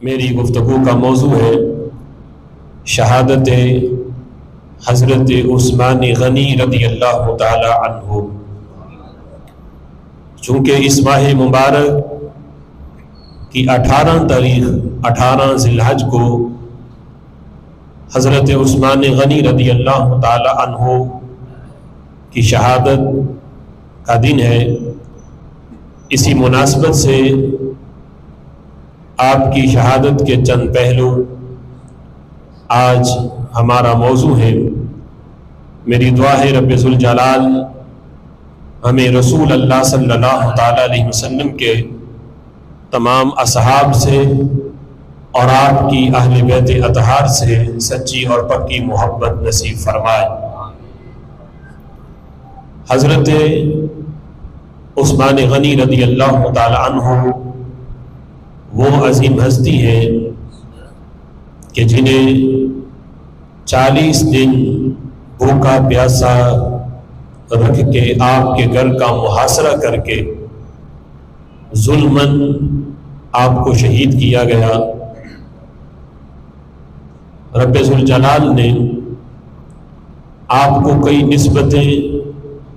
میری گفتگو کا موضوع ہے شہادت حضرت عثمان غنی رضی اللہ تعالی عنہ۔ چونکہ اس ماہ مبارک کی 18 تاریخ 18 ذی الحج کو حضرت عثمان غنی رضی اللہ تعالی عنہ کی شہادت کا دن ہے، اسی مناسبت سے آپ کی شہادت کے چند پہلو آج ہمارا موضوع ہے۔ میری دعا ہے رب ذوالجلال ہمیں رسول اللہ صلی اللہ تعالی علیہ وسلم کے تمام اصحاب سے اور آپ کی اہل بیت اطہار سے سچی اور پکی محبت نصیب فرمائے۔ حضرت عثمان غنی رضی اللہ تعالی عنہ وہ عظیم ہستی ہے کہ جنہیں 40 دن بھوکا پیاسا رکھ کے آپ کے گھر کا محاصرہ کر کے ظلماً آپ کو شہید کیا گیا۔ رب ذوالجلال نے آپ کو کئی نسبتیں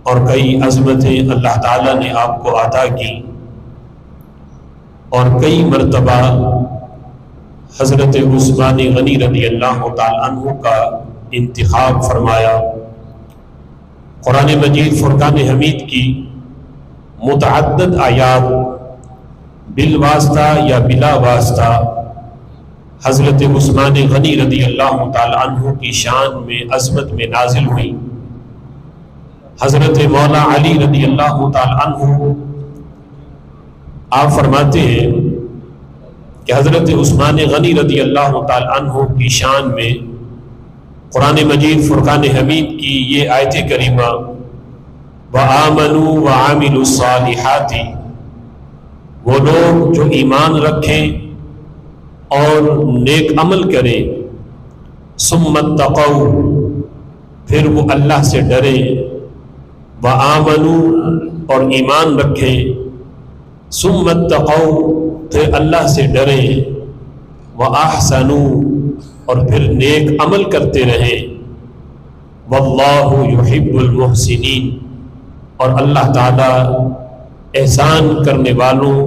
اور کئی عظمتیں اللہ تعالیٰ نے آپ کو عطا کی، اور کئی مرتبہ حضرت عثمان غنی رضی اللہ تعالی عنہ کا انتخاب فرمایا۔ قرآن مجید فرقان حمید کی متعدد آیات بالواسطہ یا بلا واسطہ حضرت عثمان غنی رضی اللہ تعالی عنہ کی شان میں عظمت میں نازل ہوئی۔ حضرت مولا علی رضی اللہ تعالی عنہ آپ فرماتے ہیں کہ حضرت عثمان غنی رضی اللہ تعالی عنہ کی شان میں قرآن مجید فرقان حمید کی یہ آیت کریمہ وَآمَنُوا وَعَامِلُوا الصَّالِحَاتِ، وہ لوگ جو ایمان رکھیں اور نیک عمل کریں، ثُمَّ اتَّقَوْا، پھر وہ اللہ سے ڈریں، وَآمَنُوا اور ایمان رکھیں، ثم اتقوا پھر اللہ سے ڈریں، وَأَحْسَنُوا اور پھر نیک عمل کرتے رہیں، وَاللَّهُ يُحِبُّ الْمُحْسِنِينَ اور اللہ تعالیٰ احسان کرنے والوں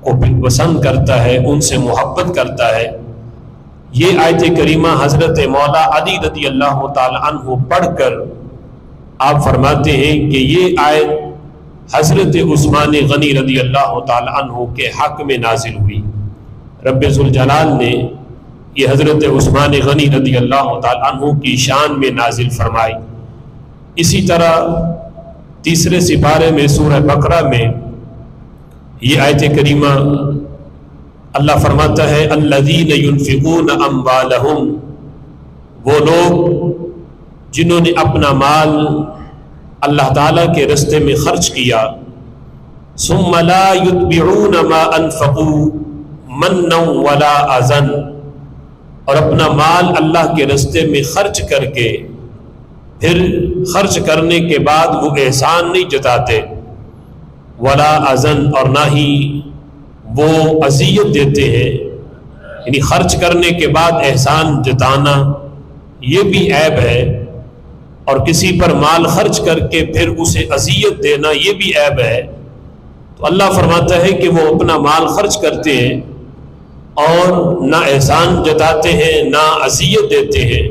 کو پسند کرتا ہے، ان سے محبت کرتا ہے۔ یہ آیت کریمہ حضرت مولا علی رضی اللہ تعالی عنہ پڑھ کر آپ فرماتے ہیں کہ یہ آیت حضرت عثمان غنی رضی اللہ تعالی عنہ کے حق میں نازل ہوئی۔ رب ذوالجلال نے یہ حضرت عثمان غنی رضی اللہ تعالی عنہ کی شان میں نازل فرمائی۔ اسی طرح تیسرے سپارے میں سورہ بقرہ میں یہ آیت کریمہ اللہ فرماتا ہے الذین ينفقون اموالہم، وہ لوگ جنہوں نے اپنا مال اللہ تعالیٰ کے راستے میں خرچ کیا، ثم لا يتبعون ما انفقوا منا ولا اذى، اور اپنا مال اللہ کے راستے میں خرچ کر کے پھر خرچ کرنے کے بعد وہ احسان نہیں جتاتے، ولا اذى اور نہ ہی وہ اذیت دیتے ہیں، یعنی خرچ کرنے کے بعد احسان جتانا یہ بھی عیب ہے، اور کسی پر مال خرچ کر کے پھر اسے اذیت دینا یہ بھی عیب ہے۔ تو اللہ فرماتا ہے کہ وہ اپنا مال خرچ کرتے ہیں اور نہ احسان جتاتے ہیں نہ اذیت دیتے ہیں۔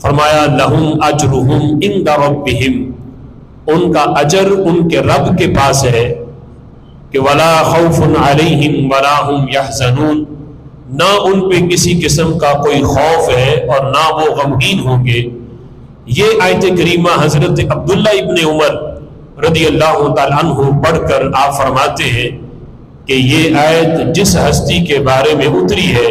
فرمایا لہم اجرہم عند ربہم، ان کا اجر ان کے رب کے پاس ہے، کہ ولا خوف علیہم ولا ہم یحزنون، نہ ان پہ کسی قسم کا کوئی خوف ہے اور نہ وہ غمگین ہوں گے۔ یہ آیت کریمہ حضرت عبداللہ ابن عمر رضی اللہ تعالی عنہ پڑھ کر آپ فرماتے ہیں کہ یہ آیت جس ہستی کے بارے میں اتری ہے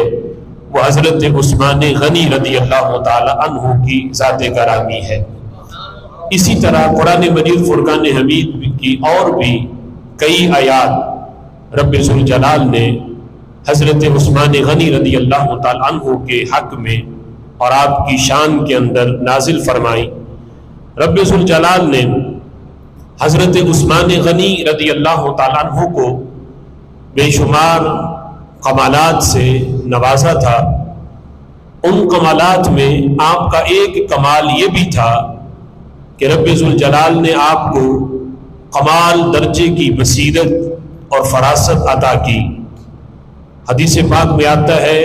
وہ حضرت عثمان غنی رضی اللہ تعالی عنہ کی ذات گرامی ہے۔ اسی طرح قرآن مجید فرقان حمید کی اور بھی کئی آیات رب ذوالجلال نے حضرت عثمان غنی رضی اللہ تعالی عنہ کے حق میں اور آپ کی شان کے اندر نازل فرمائی۔ رب ذوالجلال نے حضرت عثمان غنی رضی اللہ تعالیٰ عنہ کو بے شمار کمالات سے نوازا تھا، ان کمالات میں آپ کا ایک کمال یہ بھی تھا کہ رب ذوالجلال نے آپ کو کمال درجے کی بصیرت اور فراست عطا کی۔ حدیث پاک میں آتا ہے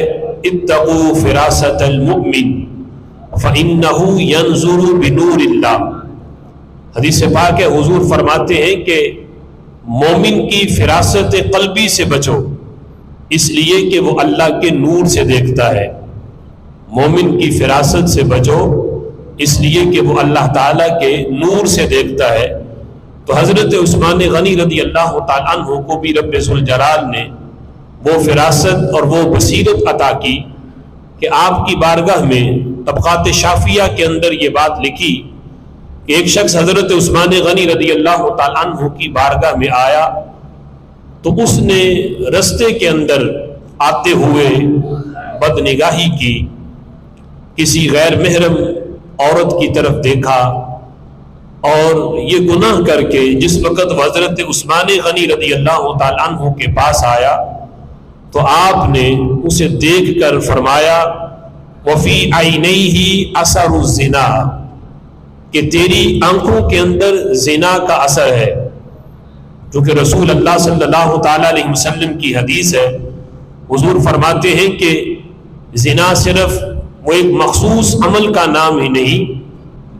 اتقوا فراست المؤمن فإنه ينظر بنور اللہ۔ حدیث پاک ہے، حضور فرماتے ہیں کہ مومن کی فراست قلبی سے بچو، اس لیے کہ وہ اللہ کے نور سے دیکھتا ہے۔ مومن کی فراست سے بچو اس لیے کہ وہ اللہ تعالیٰ کے نور سے دیکھتا ہے۔ تو حضرت عثمان غنی رضی اللہ تعالیٰ عنہ کو بھی رب ذوالجلال نے وہ فراست اور وہ بصیرت عطا کی کہ آپ کی بارگاہ میں طبقات شافیہ کے اندر یہ بات لکھی کہ ایک شخص حضرت عثمان غنی رضی اللہ تعالیٰ عنہ کی بارگاہ میں آیا تو اس نے رستے کے اندر آتے ہوئے بدنگاہی کی، کسی غیر محرم عورت کی طرف دیکھا، اور یہ گناہ کر کے جس وقت حضرت عثمان غنی رضی اللہ تعالیٰ عنہ کے پاس آیا تو آپ نے اسے دیکھ کر فرمایا وفی عینیہ اثر الزنا، کہ تیری آنکھوں کے اندر زنا کا اثر ہے۔ کیونکہ رسول اللہ صلی اللہ تعالیٰ علیہ وسلم کی حدیث ہے، حضور فرماتے ہیں کہ زنا صرف وہ ایک مخصوص عمل کا نام ہی نہیں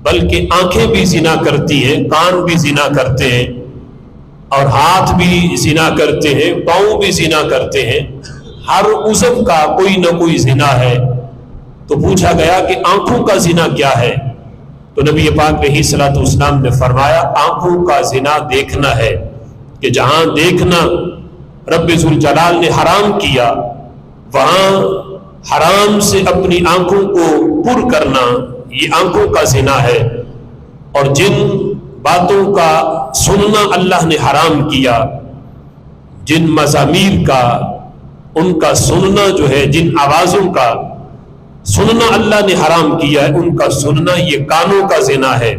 بلکہ آنکھیں بھی زنا کرتی ہیں، کان بھی زنا کرتے ہیں، اور ہاتھ بھی زنا کرتے ہیں، پاؤں بھی زنا کرتے ہیں، ہر عضو کا کوئی نہ کوئی زنا ہے۔ تو پوچھا گیا کہ آنکھوں کا زنا کیا ہے؟ تو نبی پاک علیہ الصلوۃ والسلام نے فرمایا آنکھوں کا زنا دیکھنا ہے، کہ جہاں دیکھنا رب ذوالجلال نے حرام کیا وہاں حرام سے اپنی آنکھوں کو پر کرنا یہ آنکھوں کا زنا ہے۔ اور جن باتوں کا سننا اللہ نے حرام کیا، جن مزامیر کا ان کا سننا جو ہے، جن آوازوں کا سننا اللہ نے حرام کیا ہے، ان کا سننا یہ کانوں کا زنا ہے۔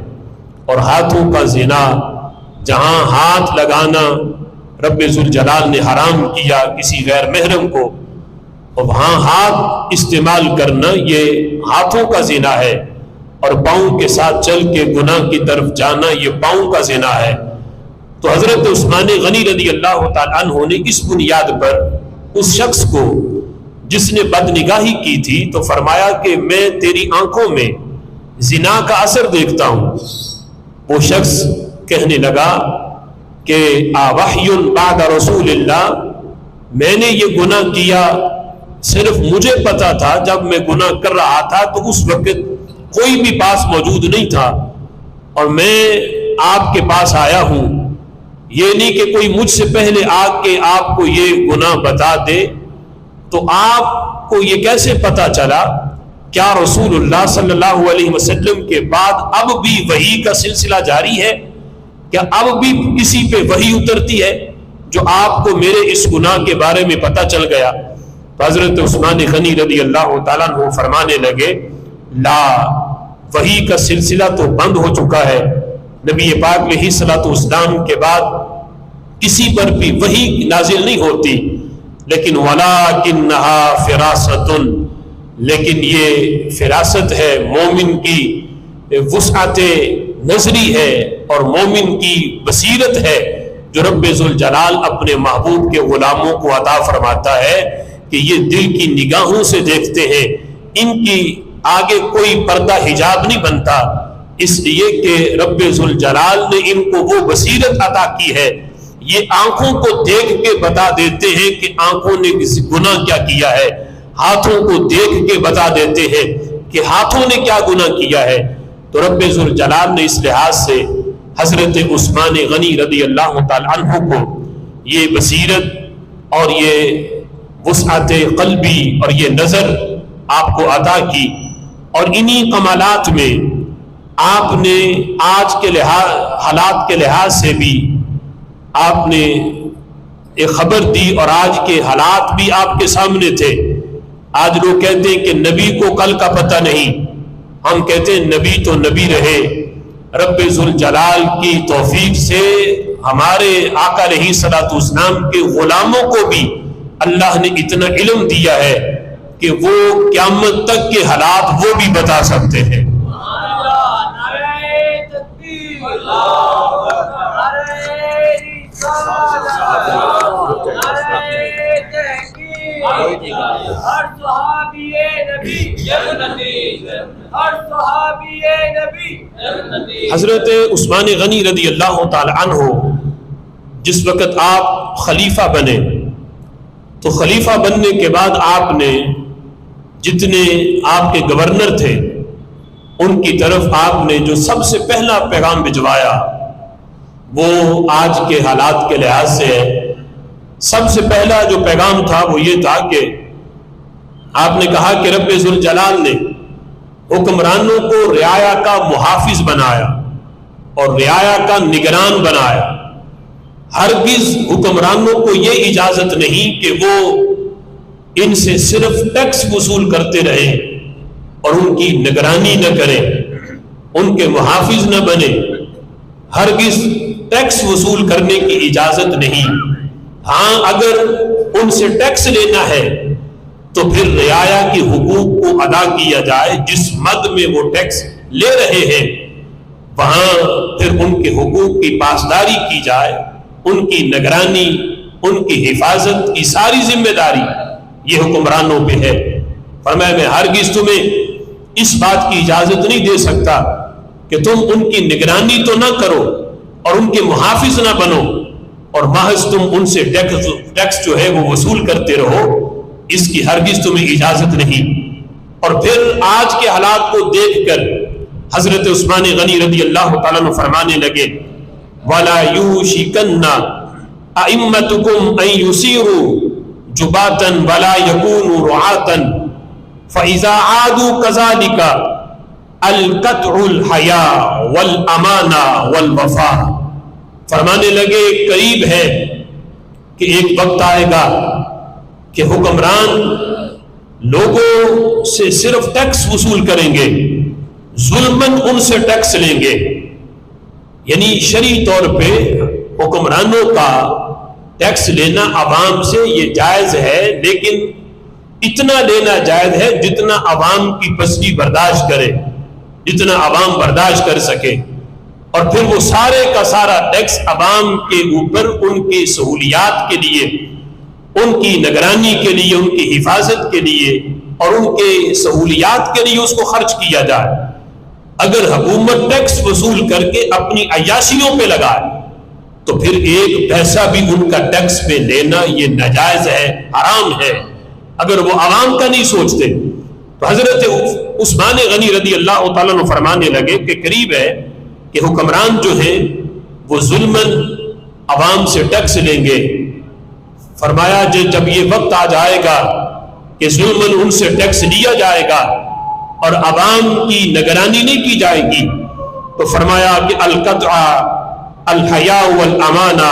اور ہاتھوں کا زنا، جہاں ہاتھ لگانا رب ذوالجلال نے حرام کیا کسی غیر محرم کو، اور وہاں ہاتھ استعمال کرنا یہ ہاتھوں کا زنا ہے۔ اور پاؤں کے ساتھ چل کے گناہ کی طرف جانا یہ پاؤں کا زنا ہے۔ تو حضرت عثمان غنی رضی اللہ تعالیٰ عنہ نے اس بنیاد پر اس شخص کو جس نے بدنگاہی کی تھی تو فرمایا کہ میں تیری آنکھوں میں زنا کا اثر دیکھتا ہوں۔ وہ شخص کہنے لگا کہ وحی بعد رسول اللہ، میں نے یہ گناہ کیا صرف مجھے پتا تھا، جب میں گناہ کر رہا تھا تو اس وقت کوئی بھی پاس موجود نہیں تھا اور میں آپ کے پاس آیا ہوں، یہ نہیں کہ کوئی مجھ سے پہلے آ کے آپ کو یہ گناہ بتا دے۔ تو آپ کو یہ کیسے پتا چلا؟ کیا رسول اللہ صلی اللہ علیہ وسلم کے بعد اب بھی وحی کا سلسلہ جاری ہے؟ کیا اب بھی کسی پہ وحی اترتی ہے جو آپ کو میرے اس گناہ کے بارے میں پتا چل گیا؟ حضرت عثمان غنی رضی اللہ تعالیٰ عنہ فرمانے لگے لا، وحی کا سلسلہ تو بند ہو چکا ہے، نبی پاک علیہ الصلوۃ والسلام کے بعد کسی پر بھی وحی نازل نہیں ہوتی، لیکن وَلَٰكِنَّهَا فِرَاسَةٌ، لیکن یہ فراست ہے، مومن کی وسعت نظری ہے اور مومن کی بصیرت ہے جو رب ذوالجلال اپنے محبوب کے غلاموں کو عطا فرماتا ہے کہ یہ دل کی نگاہوں سے دیکھتے ہیں، ان کی آگے کوئی پردہ حجاب نہیں بنتا، اس لیے کہ رب ذوالجلال نے ان کو وہ بصیرت عطا کی ہے، یہ آنکھوں کو دیکھ کے بتا دیتے ہیں کہ آنکھوں نے گناہ کیا کیا ہے، ہاتھوں کو دیکھ کے بتا دیتے ہیں کہ ہاتھوں نے کیا گناہ کیا ہے۔ تو رب ذوالجلال نے اس لحاظ سے حضرت عثمان غنی رضی اللہ تعالی عنہ کو یہ بصیرت اور یہ وسعت قلبی اور یہ نظر آپ کو عطا کی، اور انہی کمالات میں آپ نے آج کے حالات کے لحاظ سے بھی آپ نے ایک خبر دی، اور آج کے حالات بھی آپ کے سامنے تھے۔ آج لوگ کہتے ہیں کہ نبی کو کل کا پتہ نہیں، ہم کہتے ہیں نبی تو نبی رہے، رب ذوالجلال کی توفیق سے ہمارے آقا علیہ الصلوۃ والسلام کے غلاموں کو بھی اللہ نے اتنا علم دیا ہے کہ وہ قیامت تک کے حالات وہ بھی بتا سکتے ہیں۔ حضرت عثمان غنی رضی اللہ تعالی عنہ جس وقت آپ خلیفہ بنے تو خلیفہ بننے کے بعد آپ نے جتنے آپ کے گورنر تھے ان کی طرف آپ نے جو سب سے پہلا پیغام بھجوایا وہ آج کے حالات کے لحاظ سے ہے۔ سب سے پہلا جو پیغام تھا وہ یہ تھا کہ آپ نے کہا کہ رب ذوالجلال نے حکمرانوں کو رعایا کا محافظ بنایا اور رعایا کا نگران بنایا۔ ہرگز حکمرانوں کو یہ اجازت نہیں کہ وہ ان سے صرف ٹیکس وصول کرتے رہیں اور ان کی نگرانی نہ کریں، ان کے محافظ نہ بنے۔ ہرگز ٹیکس وصول کرنے کی اجازت نہیں۔ ہاں اگر ان سے ٹیکس لینا ہے تو پھر رعایا کے حقوق کو ادا کیا جائے، جس مد میں وہ ٹیکس لے رہے ہیں وہاں پھر ان کے حقوق کی پاسداری کی جائے، ان کی نگرانی، ان کی حفاظت کی ساری ذمہ داری یہ حکمرانوں پہ ہے۔ فرمایا میں ہرگز تمہیں اس بات کی اجازت نہیں دے سکتا کہ تم ان کی نگرانی تو نہ کرو اور ان کے محافظ نہ بنو اور محض تم ان سے ٹیکس جو ہے وہ وصول کرتے رہو، اس کی ہرگز تمہیں اجازت نہیں۔ اور پھر آج کے حالات کو دیکھ کر حضرت عثمان غنی رضی اللہ تعالیٰ عنہ فرمانے لگے وَلَا يُوشِكَنَّ أَئِمَّتُكُمْ أَن يُصِيرُوا جُبَاتًا وَلَا يَكُونُوا رُعَاةً فَإِذَا عَادُوا كَذَلِكَ الْقَطْعُ الْحَيَاءُ وَالْأَمَانَةُ وَالْوَفَاءُ۔ فرمانے لگے قریب ہے کہ ایک وقت آئے گا کہ حکمران لوگوں سے صرف ٹیکس وصول کریں گے، ظلماً ان سے ٹیکس لیں گے۔ یعنی شرعی طور پہ حکمرانوں کا ٹیکس لینا عوام سے یہ جائز ہے، لیکن اتنا لینا جائز ہے جتنا عوام کی پستی برداشت کرے، جتنا عوام برداشت کر سکے، اور پھر وہ سارے کا سارا ٹیکس عوام کے اوپر ان کی سہولیات کے لیے، ان کی نگرانی کے لیے، ان کی حفاظت کے لیے اور ان کے سہولیات کے لیے اس کو خرچ کیا جائے۔ اگر حکومت ٹیکس وصول کر کے اپنی عیاشیوں پہ لگائے تو پھر ایک پیسہ بھی ان کا ٹیکس پہ لینا یہ ناجائز ہے، حرام ہے، اگر وہ عوام کا نہیں سوچتے۔ تو حضرت عثمان غنی رضی اللہ تعالیٰ عنہ فرمانے لگے کہ قریب ہے کہ حکمران جو ہیں وہ ظلماً عوام سے ٹیکس لیں گے۔ فرمایا جب یہ وقت آ جائے گا کہ ظلماً ان سے ٹیکس لیا جائے گا اور عوام کی نگرانی نہیں کی جائے گی تو فرمایا کہ القطع الحیاء والامانہ،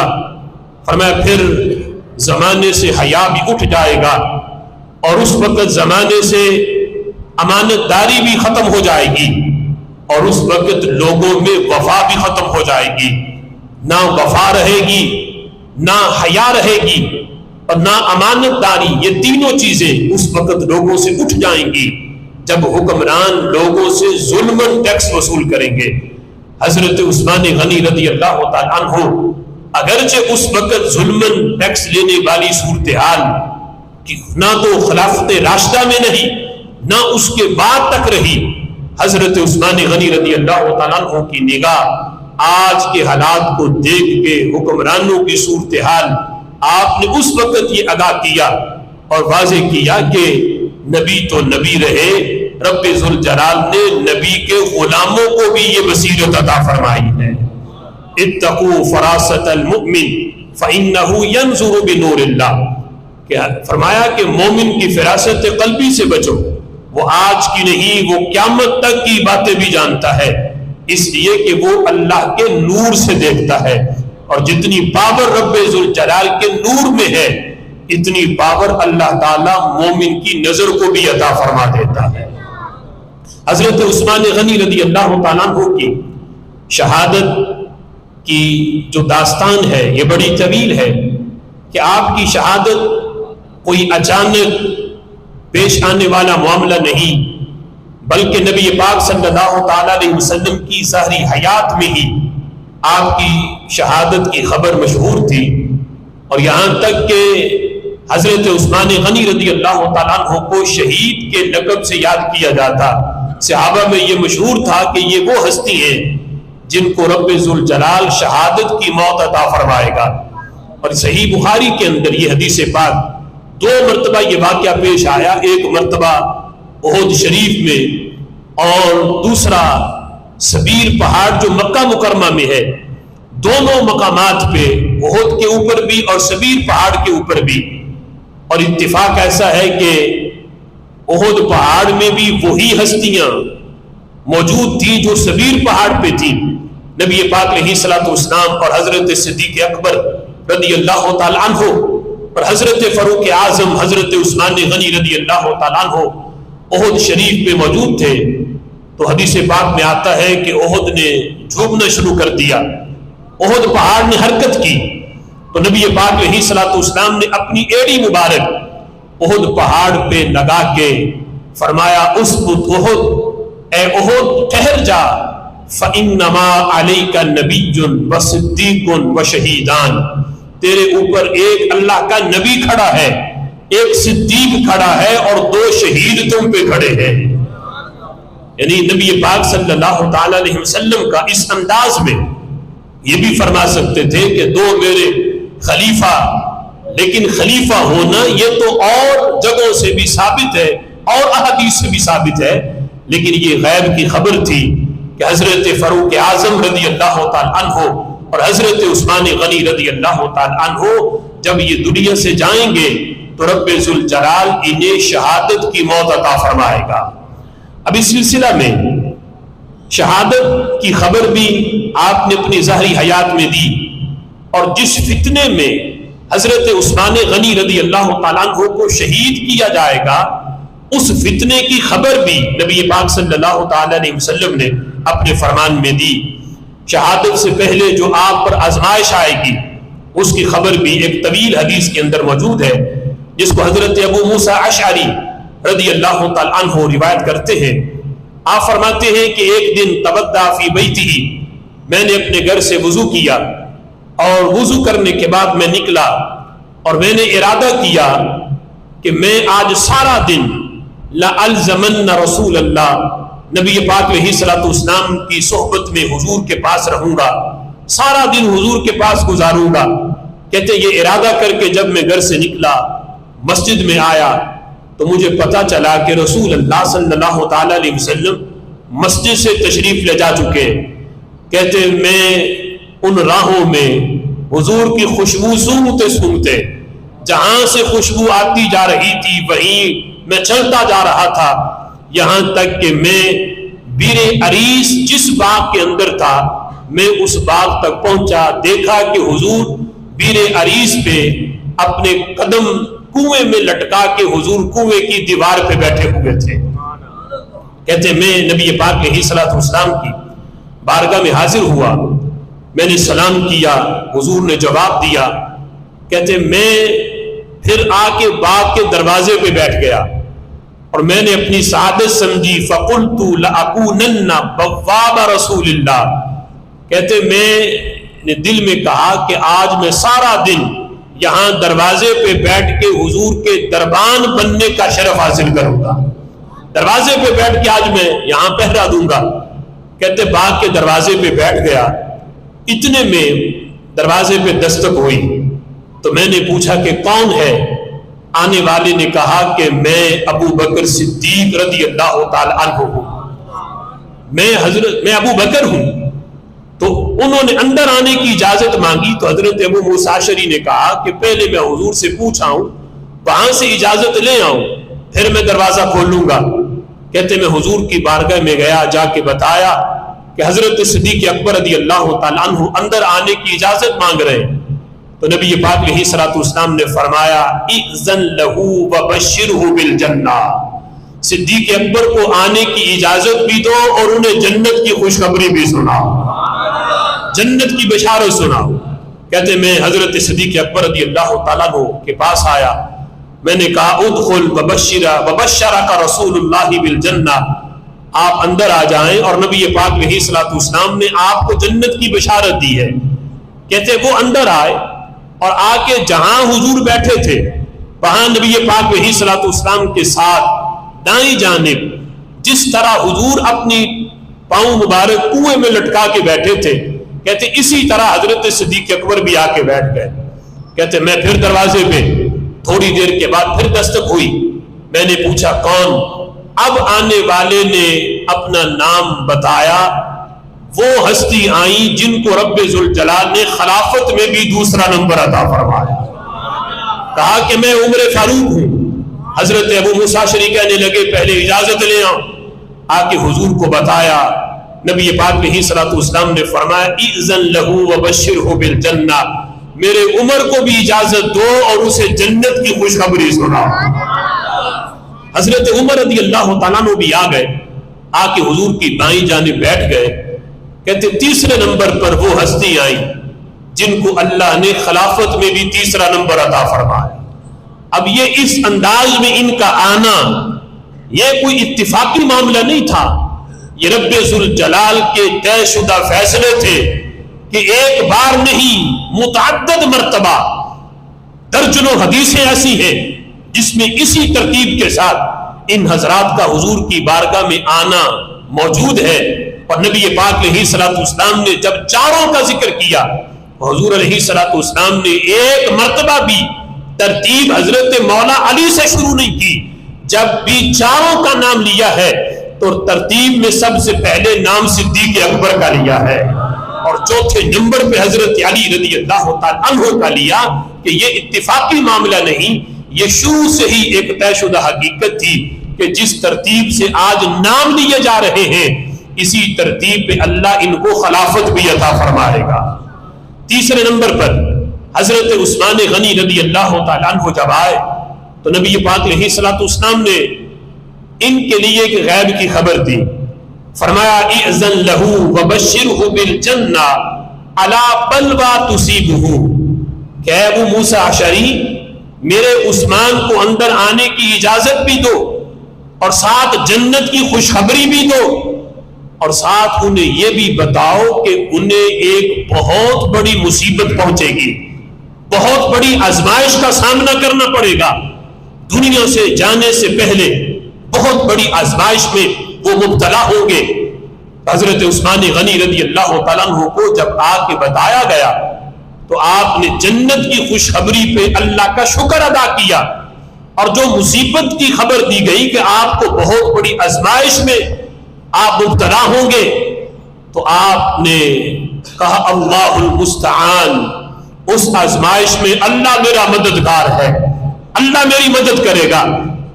فرمایا پھر زمانے سے حیا بھی اٹھ جائے گا اور اس وقت زمانے سے امانت داری بھی ختم ہو جائے گی اور اس وقت لوگوں میں وفا بھی ختم ہو جائے گی۔ نہ وفا رہے گی، نہ حیا رہے گی اور نہ امانت داری، یہ تینوں چیزیں اس وقت لوگوں سے اٹھ جائیں گی جب حکمران لوگوں سے ظلماً ٹیکس وصول کریں گے۔ حضرت عثمان غنی رضی اللہ تعالیٰ عنہ اگرچہ اس وقت ظلماً ٹیکس لینے والی صورتحال کہ نہ تو خلافت راشدہ میں نہیں نہ اس کے بعد تک رہی، حضرت عثمان غنی رضی اللہ تعالیٰ عنہ کی نگاہ آج کے حالات کو دیکھ کے حکمرانوں کی صورتحال آپ نے اس وقت یہ آگاہ کیا اور واضح کیا کہ نبی تو نبی رہے، رب ذوالجلال نے نبی کے غلاموں کو بھی یہ بصیرت عطا فرمائی ہے۔ اتقوا فراست المؤمن فإنه ينظر بنور اللہ، کہ فرمایا کہ مومن کی فراست قلبی سے بچو، وہ آج کی نہیں، وہ قیامت تک کی باتیں بھی جانتا ہے، اس لیے کہ وہ اللہ کے نور سے دیکھتا ہے، اور جتنی پاور رب ذوالجلال کے نور میں ہے اتنی پاور اللہ تعالیٰ مومن کی نظر کو بھی عطا فرما دیتا ہے۔ حضرت عثمان غنی رضی اللہ تعالیٰ عنہ کی شہادت کی جو داستان ہے یہ بڑی طویل ہے کہ آپ کی شہادت کوئی اچانک پیش آنے والا معاملہ نہیں، بلکہ نبی پاک صلی اللہ تعالیٰ علیہ وسلم کی ظاہری حیات میں ہی آپ کی شہادت کی خبر مشہور تھی، اور یہاں تک کہ حضرت عثمان غنی رضی اللہ تعالیٰ عنہ کو شہید کے لقب سے یاد کیا جاتا۔ صحابہ میں یہ مشہور تھا کہ یہ وہ ہستی ہیں جن کو رب ذوالجلال شہادت کی موت عطا فرمائے گا۔ اور صحیح بخاری کے اندر یہ حدیث پاک 2 مرتبہ یہ واقعہ پیش آیا، ایک مرتبہ احد شریف میں اور دوسرا سبیر پہاڑ جو مکہ مکرمہ میں ہے۔ دونوں مقامات پہ احد کے اوپر بھی اور سبیر پہاڑ کے اوپر بھی، اور اتفاق ایسا ہے کہ احد پہاڑ میں بھی وہی ہستیاں موجود تھیں جو سبیر پہاڑ پہ تھیں۔ نبی پاک علیہ الصلوۃ والسلام اور حضرت صدیق اکبر رضی اللہ تعالیٰ عنہ اور حضرت فاروق اعظم حضرت عثمان غنی رضی اللہ تعالیٰ عنہ احد شریف پہ موجود تھے۔ تو حدیث پاک میں آتا ہے کہ احد نے جھومنا شروع کر دیا، احد پہاڑ نے حرکت کی، تو نبی پاک علیہ الصلوۃ والسلام نے اپنی ایڑی مبارک احد پہاڑ پہ لگا کے فرمایا اسقط احد، اے احد ٹھہر جا، فَإِنَّمَا عَلَيْكَ نَبِيٌّ وَصِدِّيقٌ وَشَهِيدَانِ، تیرے اوپر ایک اللہ کا نبی کھڑا ہے، ایک صدیق کھڑا ہے، اور 2 شہید تم پہ کھڑے ہیں۔ یعنی نبی پاک صلی اللہ تعالی علیہ وسلم کا اس انداز میں یہ بھی فرما سکتے تھے کہ 2 میرے خلیفہ، لیکن خلیفہ ہونا یہ تو اور جگہوں سے بھی ثابت ہے اور احادیث سے بھی ثابت ہے، لیکن یہ غیب کی خبر تھی کہ حضرت فاروق اعظم رضی اللہ تعالی عنہ اور حضرت عثمان غنی رضی اللہ تعالی عنہ جب یہ دنیا سے جائیں گے تو رب ذوالجلال انہیں شہادت کی موت عطا فرمائے گا۔ اب اس سلسلہ میں شہادت کی خبر بھی آپ نے اپنی ظاہری حیات میں دی، اور جس فتنے میں حضرت عثمان غنی رضی اللہ تعالیٰ عنہ کو شہید کیا جائے گا، اس فتنے کی خبر بھی نبی پاک صلی اللہ تعالیٰ علیہ وسلم نے اپنے فرمان میں دی۔ شہادت سے پہلے جو آپ پر آزمائش آئے گی اس کی خبر بھی ایک طویل حدیث کے اندر موجود ہے، جس کو حضرت ابو موسیٰ اشعری رضی اللہ تعالیٰ عنہ روایت کرتے ہیں۔ آپ فرماتے ہیں کہ ایک دن توضأ فی بیتہ، میں نے اپنے گھر سے وضو کیا، اور وضو کرنے کے بعد میں نکلا اور میں نے ارادہ کیا کہ میں آج سارا دن لألزمن رسول اللہ، نبی پاک علیہ الصلوۃ والسلام کی صحبت میں حضور کے پاس رہوں گا، سارا دن حضور کے پاس گزاروں گا۔ کہتے یہ ارادہ کر کے جب میں گھر سے نکلا، مسجد میں آیا، تو مجھے پتا چلا کہ رسول اللہ صلی اللہ تعالی علیہ وسلم مسجد سے تشریف لے جا چکے۔ کہتے میں ان راہوں میں حضور کی خوشبو سونگتے سونگتے، جہاں سے خوشبو آتی جا رہی تھی وہیں میں چلتا جا رہا تھا، یہاں تک کہ میں بیر عریس جس باغ کے اندر تھا میں اس باغ تک پہنچا، دیکھا کہ حضور بیر عریس پہ اپنے قدم کنویں میں لٹکا کے حضور کنویں کی دیوار پہ بیٹھے ہوئے تھے۔ کہتے میں نبی پاک علیہ الصلوۃ والسلام کی بارگاہ میں حاضر ہوا، میں نے سلام کیا، حضور نے جواب دیا۔ کہتے میں پھر آ کے باغ کے دروازے پہ بیٹھ گیا اور میں نے اپنی سعادت سمجھی، فَقُلْتُ لَأَكُونَنَّ بَوَّابَ رَسُولِ اللَّهِ، کہتے میں نے دل میں کہا کہ آج میں سارا دن یہاں دروازے پہ بیٹھ کے حضور کے دربان بننے کا شرف حاصل کروں گا، دروازے پہ بیٹھ کے آج میں یہاں پہرا دوں گا۔ کہتے باغ کے دروازے پہ بیٹھ گیا، اتنے میں دروازے پہ دستک ہوئی تو میں نے پوچھا کہ کون ہے؟ آنے والے نے کہا کہ میں ابو بکر صدیق رضی اللہ تعالی عنہ ہوں، میں ابو بکر ہوں۔ تو انہوں نے اندر آنے کی اجازت مانگی، تو حضرت ابو موسیٰ اشعری نے کہا کہ پہلے میں حضور سے پوچھا ہوں، وہاں سے اجازت لے آؤں، پھر میں دروازہ کھولوں گا۔ کہتے میں حضور کی بارگاہ میں گیا، جا کے بتایا کہ حضرت صدیق اکبر رضی اللہ تعالیٰ عنہ اندر آنے کی اجازت مانگ رہے ہیں۔ تو نبی پاک علیہ الصلوۃ والسلام نے فرمایا اذن لہ وبشرہ بالجنہ، صدیق اکبر کو آنے کی اجازت بھی دو اور انہیں جنت کی خوشخبری بھی سناؤ، جنت کی بشارت سناؤ۔ کہتے میں حضرت صدیق اکبر رضی اللہ تعالیٰ عنہ کے پاس آیا، میں نے کہا ادخل وبشرک رسول اللہ بالجنہ، آپ اندر آ جائیں اور نبی پاک علیہ الصلوۃ والسلام نے آپ کو جنت کی بشارت دی ہے۔ کہتے وہ اندر آئے اور آ کے جہاں حضور بیٹھے تھے وہاں نبی پاک علیہ الصلوۃ والسلام کے ساتھ دائیں جانب جس طرح حضور اپنی پاؤں مبارک کنویں میں لٹکا کے بیٹھے تھے، کہتے اسی طرح حضرت صدیق اکبر بھی آ کے بیٹھ گئے۔ کہتے میں پھر دروازے پہ تھوڑی دیر کے بعد پھر دستک ہوئی، میں نے پوچھا کون؟ اب آنے والے نے اپنا نام بتایا، وہ ہستی آئیں جن کو رب ذوالجلال نے خلافت میں بھی دوسرا نمبر عطا فرمایا۔ کہا کہ میں عمر فاروق ہوں۔ حضرت ابو موسیٰ اشعری کہنے لگے پہلے اجازت لے آؤ، آ کے حضور کو بتایا۔ نبی پاک علیہ الصلوۃ والسلام نے فرمایا اذن لہ وبشرہ بالجنہ، میرے عمر کو بھی اجازت دو اور اسے جنت کی خوشخبری سناؤ۔ حضرت عمر رضی اللہ تعالیٰ عنہ بھی آ گئے، آ کے حضور کی بائیں جانب بیٹھ گئے۔ کہتے تیسرے نمبر پر وہ ہستی آئیں جن کو اللہ نے خلافت میں بھی تیسرا نمبر عطا فرمایا۔ اب یہ اس انداز میں ان کا آنا یہ کوئی اتفاقی معاملہ نہیں تھا، یہ رب ذوالجلال کے طے شدہ فیصلے تھے کہ ایک بار نہیں متعدد مرتبہ درجنوں حدیثیں ایسی ہیں جس میں اسی ترتیب کے ساتھ ان حضرات کا حضور کی بارگاہ میں آنا موجود ہے۔ اور نبی پاک علیہ الصلوۃ والسلام نے جب چاروں کا ذکر کیا، حضور علیہ الصلوۃ والسلام نے ایک مرتبہ بھی ترتیب حضرت مولا علی سے شروع نہیں کی۔ جب بھی چاروں کا نام لیا ہے تو ترتیب میں سب سے پہلے نام صدیق اکبر کا لیا ہے اور چوتھے نمبر پہ حضرت علی رضی اللہ تعالیٰ عنہ کا لیا، کہ یہ اتفاقی معاملہ نہیں، یہ شروع سے ہی ایک طے شدہ حقیقت تھی کہ جس ترتیب سے آج نام لیے جا رہے ہیں اسی ترتیب پہ اللہ ان کو خلافت بھی عطا فرمائے گا۔ تیسرے نمبر پر حضرت عثمان غنی رضی اللہ تعالیٰ عنہ جب آئے تو نبی پاک علیہ الصلوۃ والسلام نے ان کے لیے ایک غیب کی خبر دی۔ فرمایا اذن لہ وبشرہ بالجنہ علی بلوی تصیبہ، کہ ابو موسیٰ اشعری میرے عثمان کو اندر آنے کی اجازت بھی دو اور ساتھ جنت کی خوشخبری بھی دو، اور ساتھ انہیں یہ بھی بتاؤ کہ انہیں ایک بہت بڑی مصیبت پہنچے گی، بہت بڑی آزمائش کا سامنا کرنا پڑے گا، دنیا سے جانے سے پہلے بہت بڑی آزمائش میں وہ مبتلا ہوں گے۔ حضرت عثمان غنی رضی اللہ تعالیٰ عنہ کو جب آ کے بتایا گیا تو آپ نے جنت کی خوشخبری پہ اللہ کا شکر ادا کیا، اور جو مصیبت کی خبر دی گئی کہ آپ کو بہت بڑی آزمائش میں آپ مبتلا ہوں گے، تو آپ نے کہا اللہ المستعان، اس آزمائش میں اللہ میرا مددگار ہے، اللہ میری مدد کرے گا،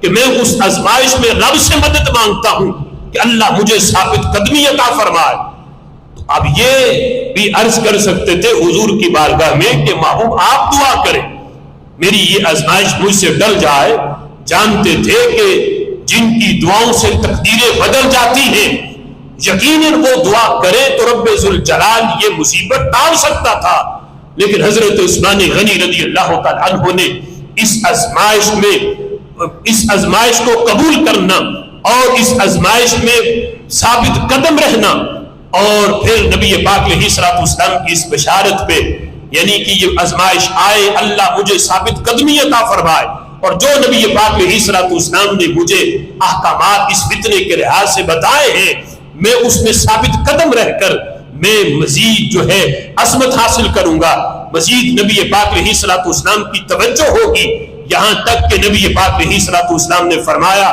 کہ میں اس آزمائش میں رب سے مدد مانگتا ہوں کہ اللہ مجھے ثابت قدمی عطا فرمائے۔ تو اب یہ بھی عرض کر سکتے تھے حضور کی بارگاہ میں کہ محبوب آپ دعا کریں میری یہ آزمائش مجھ سے ڈل جائے۔ جانتے تھے کہ جن کی دعاؤں سے تقدیریں بدل جاتی ہیں یقیناً وہ دعا کرے تو رب ذوالجلال یہ مصیبت ٹال سکتا تھا، لیکن حضرت عثمان غنی رضی اللہ تعالیٰ عنہ نے اس آزمائش کو قبول کرنا اور اس آزمائش میں ثابت قدم رہنا، اور پھر نبی پاک علیہ الصلوۃ والسلام کی اس بشارت پہ، یعنی کہ یہ آزمائش آئے اللہ مجھے ثابت قدمی عطا فرمائے، اور جو نبی پاک علیہ الصلوۃ والسلام نے مجھے احکامات اس فتنے کے لحاظ سے بتائے ہیں میں اس میں ثابت قدم رہ کر میں مزید جو ہے عظمت حاصل کروں گا، مزید نبی پاک علیہ الصلوۃ والسلام کی توجہ ہوگی، یہاں تک کہ نبی پاک علیہ الصلوۃ والسلام نے فرمایا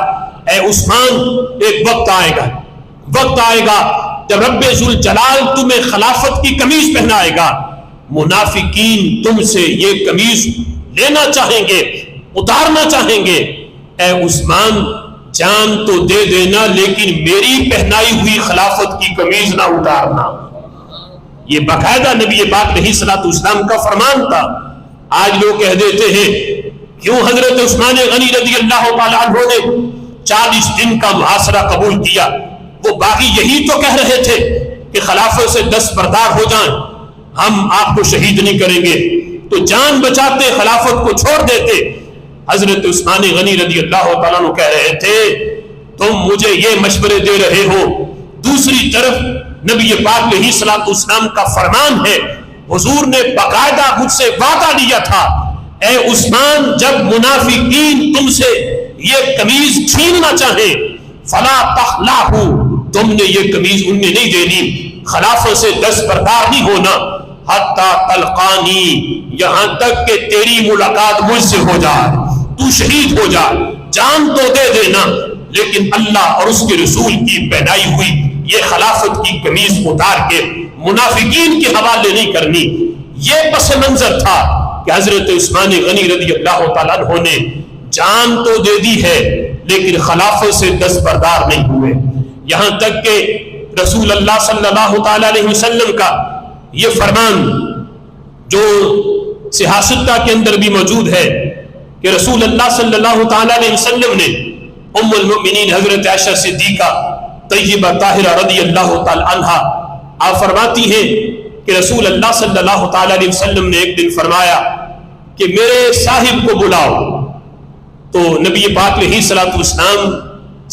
اے عثمان ایک وقت آئے گا جب رب ذوالجلال تمہیں خلافت کی قمیض پہنائے گا، منافقین تم سے یہ قمیض لینا چاہیں گے، اتارنا چاہیں گے، اے عثمان جان تو دے دینا لیکن میری پہنائی ہوئی خلافت کی قمیض نہ اتارنا۔ یہ باقاعدہ نبی پاک علیہ الصلوۃ والسلام کا فرمان تھا۔ آج لوگ کہہ دیتے ہیں کیوں حضرت عثمان غنی رضی اللہ تعالیٰ عنہ نے 40 دن کا محاصرہ قبول کیا؟ وہ باقی یہی تو کہہ رہے تھے کہ خلافت سے دستبردار ہو جائیں، ہم آپ کو شہید نہیں کریں گے، تو جان بچاتے خلافت کو چھوڑ دیتے، حضرت عثمان غنی رضی اللہ تعالیٰ عنہ کہہ رہے تھے تم مجھے یہ مشورے دے رہے ہو، دوسری طرف نبی پاک علیہ الصلوۃ والسلام کا فرمان ہے، حضور نے باقاعدہ مجھ سے وعدہ لیا تھا، اے عثمان جب منافقین تم سے یہ قمیض چھیننا چاہیں فلا تخلعہ، تم نے یہ قمیض انہیں نہیں دینی، خلافت سے دستبردار نہیں ہونا، حتی تلقانی، یہاں تک کہ تیری ملاقات مجھ سے ہو جائے، تو شہید ہو جائے، جان تو دے دینا لیکن اللہ اور اس کے رسول کی پہنائی ہوئی یہ خلافت کی قمیض اتار کے منافقین کے حوالے نہیں کرنی۔ یہ پس منظر تھا کہ حضرت عثمان غنی رضی اللہ تعالیٰ عنہ نے جان تو دے دی ہے لیکن خلافت سے دستبردار نہیں ہوئے، یہاں تک کہ رسول اللہ صلی اللہ تعالیٰ علیہ وسلم کا یہ فرمان جو سیاستہ کے اندر بھی موجود ہے کہ رسول اللہ صلی اللہ تعالیٰ علیہ وسلم نے ام المؤمنین حضرت عائشہ صدیقہ طیبہ طاہرہ رضی اللہ تعالیٰ عنہا آپ فرماتی ہیں کہ رسول اللہ صلی اللہ تعالیٰ علیہ وسلم نے ایک دن فرمایا کہ میرے صاحب کو بلاؤ، تو نبی پاک علیہ الصلوۃ والسلام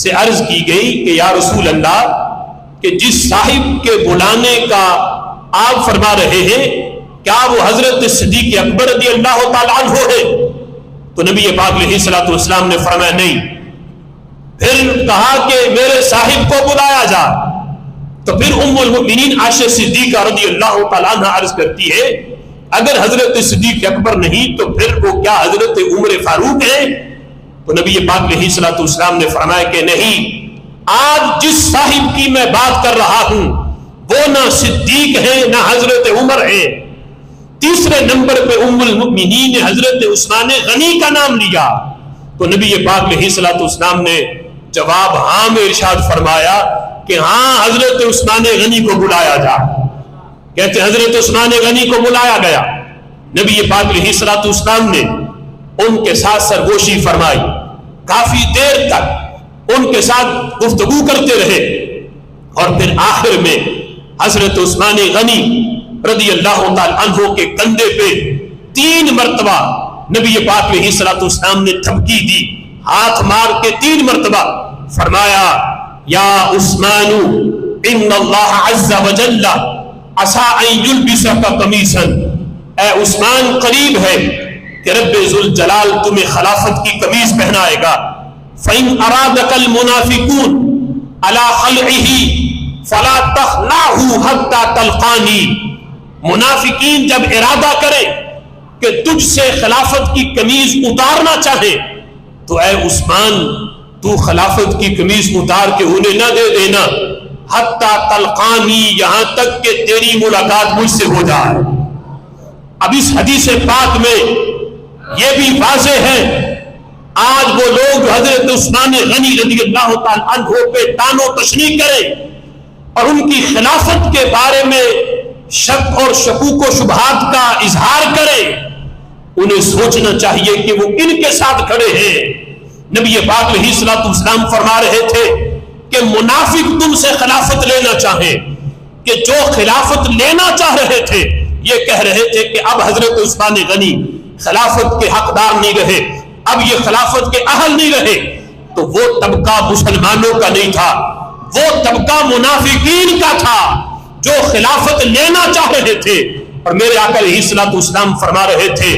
سے عرض کی گئی کہ یا رسول اللہ کہ جس صاحب کے بلانے کا آپ فرما رہے ہیں کیا وہ حضرت صدیق اکبر رضی اللہ تعالیٰ عنہ ہے؟ تو نبی پاک علیہ الصلوۃ والسلام نے فرمایا نہیں۔ پھر کہا کہ میرے صاحب کو بلایا جا، تو پھر ام المؤمنین عائشہ صدیقہ رضی اللہ تعالیٰ عنہ عرض کرتی ہے اگر حضرت صدیق اکبر نہیں تو پھر وہ کیا حضرت عمر فاروق ہے؟ تو نبی پاک علیہ الصلوۃ والسلام نے فرمایا کہ نہیں، آج جس صاحب کی میں بات کر رہا ہوں وہ نہ صدیق ہے نہ حضرت عمر ہے۔ تیسرے نمبر پہ ام المؤمنین نے حضرت عثمان غنی کا نام لیا، تو نبی پاک علیہ الصلوۃ والسلام نے جواب ہاں میں ارشاد فرمایا کہ ہاں حضرت عثمان غنی کو بلایا جا۔ کہتے حضرت عثمان غنی کو بلایا گیا، نبی پاک علیہ الصلوۃ والسلام نے ان کے ساتھ سرگوشی فرمائی، کافی دیر تک ان کے ساتھ گفتگو کرتے رہے، اور پھر آخر میں حضرت عثمان غنی رضی اللہ تعالی عنہ کے کندھے پہ 3 مرتبہ نبی پاک علیہ الصلوۃ والسلام نے تھپکی دی، ہاتھ مار کے 3 مرتبہ فرمایا یا عثمان ان اللہ عز وجل عسى ان يلبسك قمیصا، اے عثمان قریب ہے کہ رب ذوالجلال تمہیں خلافت کی قمیض پہنائے گا، فإن أرادك المنافقون على خلعه فلا تخلعه حتى تلقاني، منافقین جب ارادہ کرے کہ تجھ سے خلافت کی قمیض اتارنا چاہے تو اے عثمان تو خلافت کی قمیض اتار کے انہیں نہ دے دینا، حتی تلقانی، یہاں تک کہ تیری ملاقات مجھ سے ہو جائے۔ اب اس حدیث پاک میں یہ بھی واضح ہے، آج وہ لوگ حضرت عثمان غنی رضی اللہ تعالیٰ عنہ پہ تان و تشنیع کریں اور ان کی خلافت کے بارے میں شک اور شکوک و شبہات کا اظہار کرے، انہیں سوچنا چاہیے کہ وہ کن کے ساتھ کھڑے ہیں۔ نبی پاک علیہ الصلوۃ والسلام فرما رہے تھے کہ منافق تم سے خلافت لینا چاہیں، کہ جو خلافت لینا چاہ رہے تھے یہ کہہ رہے تھے کہ اب حضرت عثمان غنی خلافت کے حقدار نہیں رہے، اب یہ خلافت کے اہل نہیں رہے، تو وہ طبقہ مسلمانوں کا نہیں تھا، وہ طبقہ منافقین کا تھا جو خلافت لینا چاہ رہے تھے۔ اور میرے آقا علیہ الصلوۃ والسلام فرما رہے تھے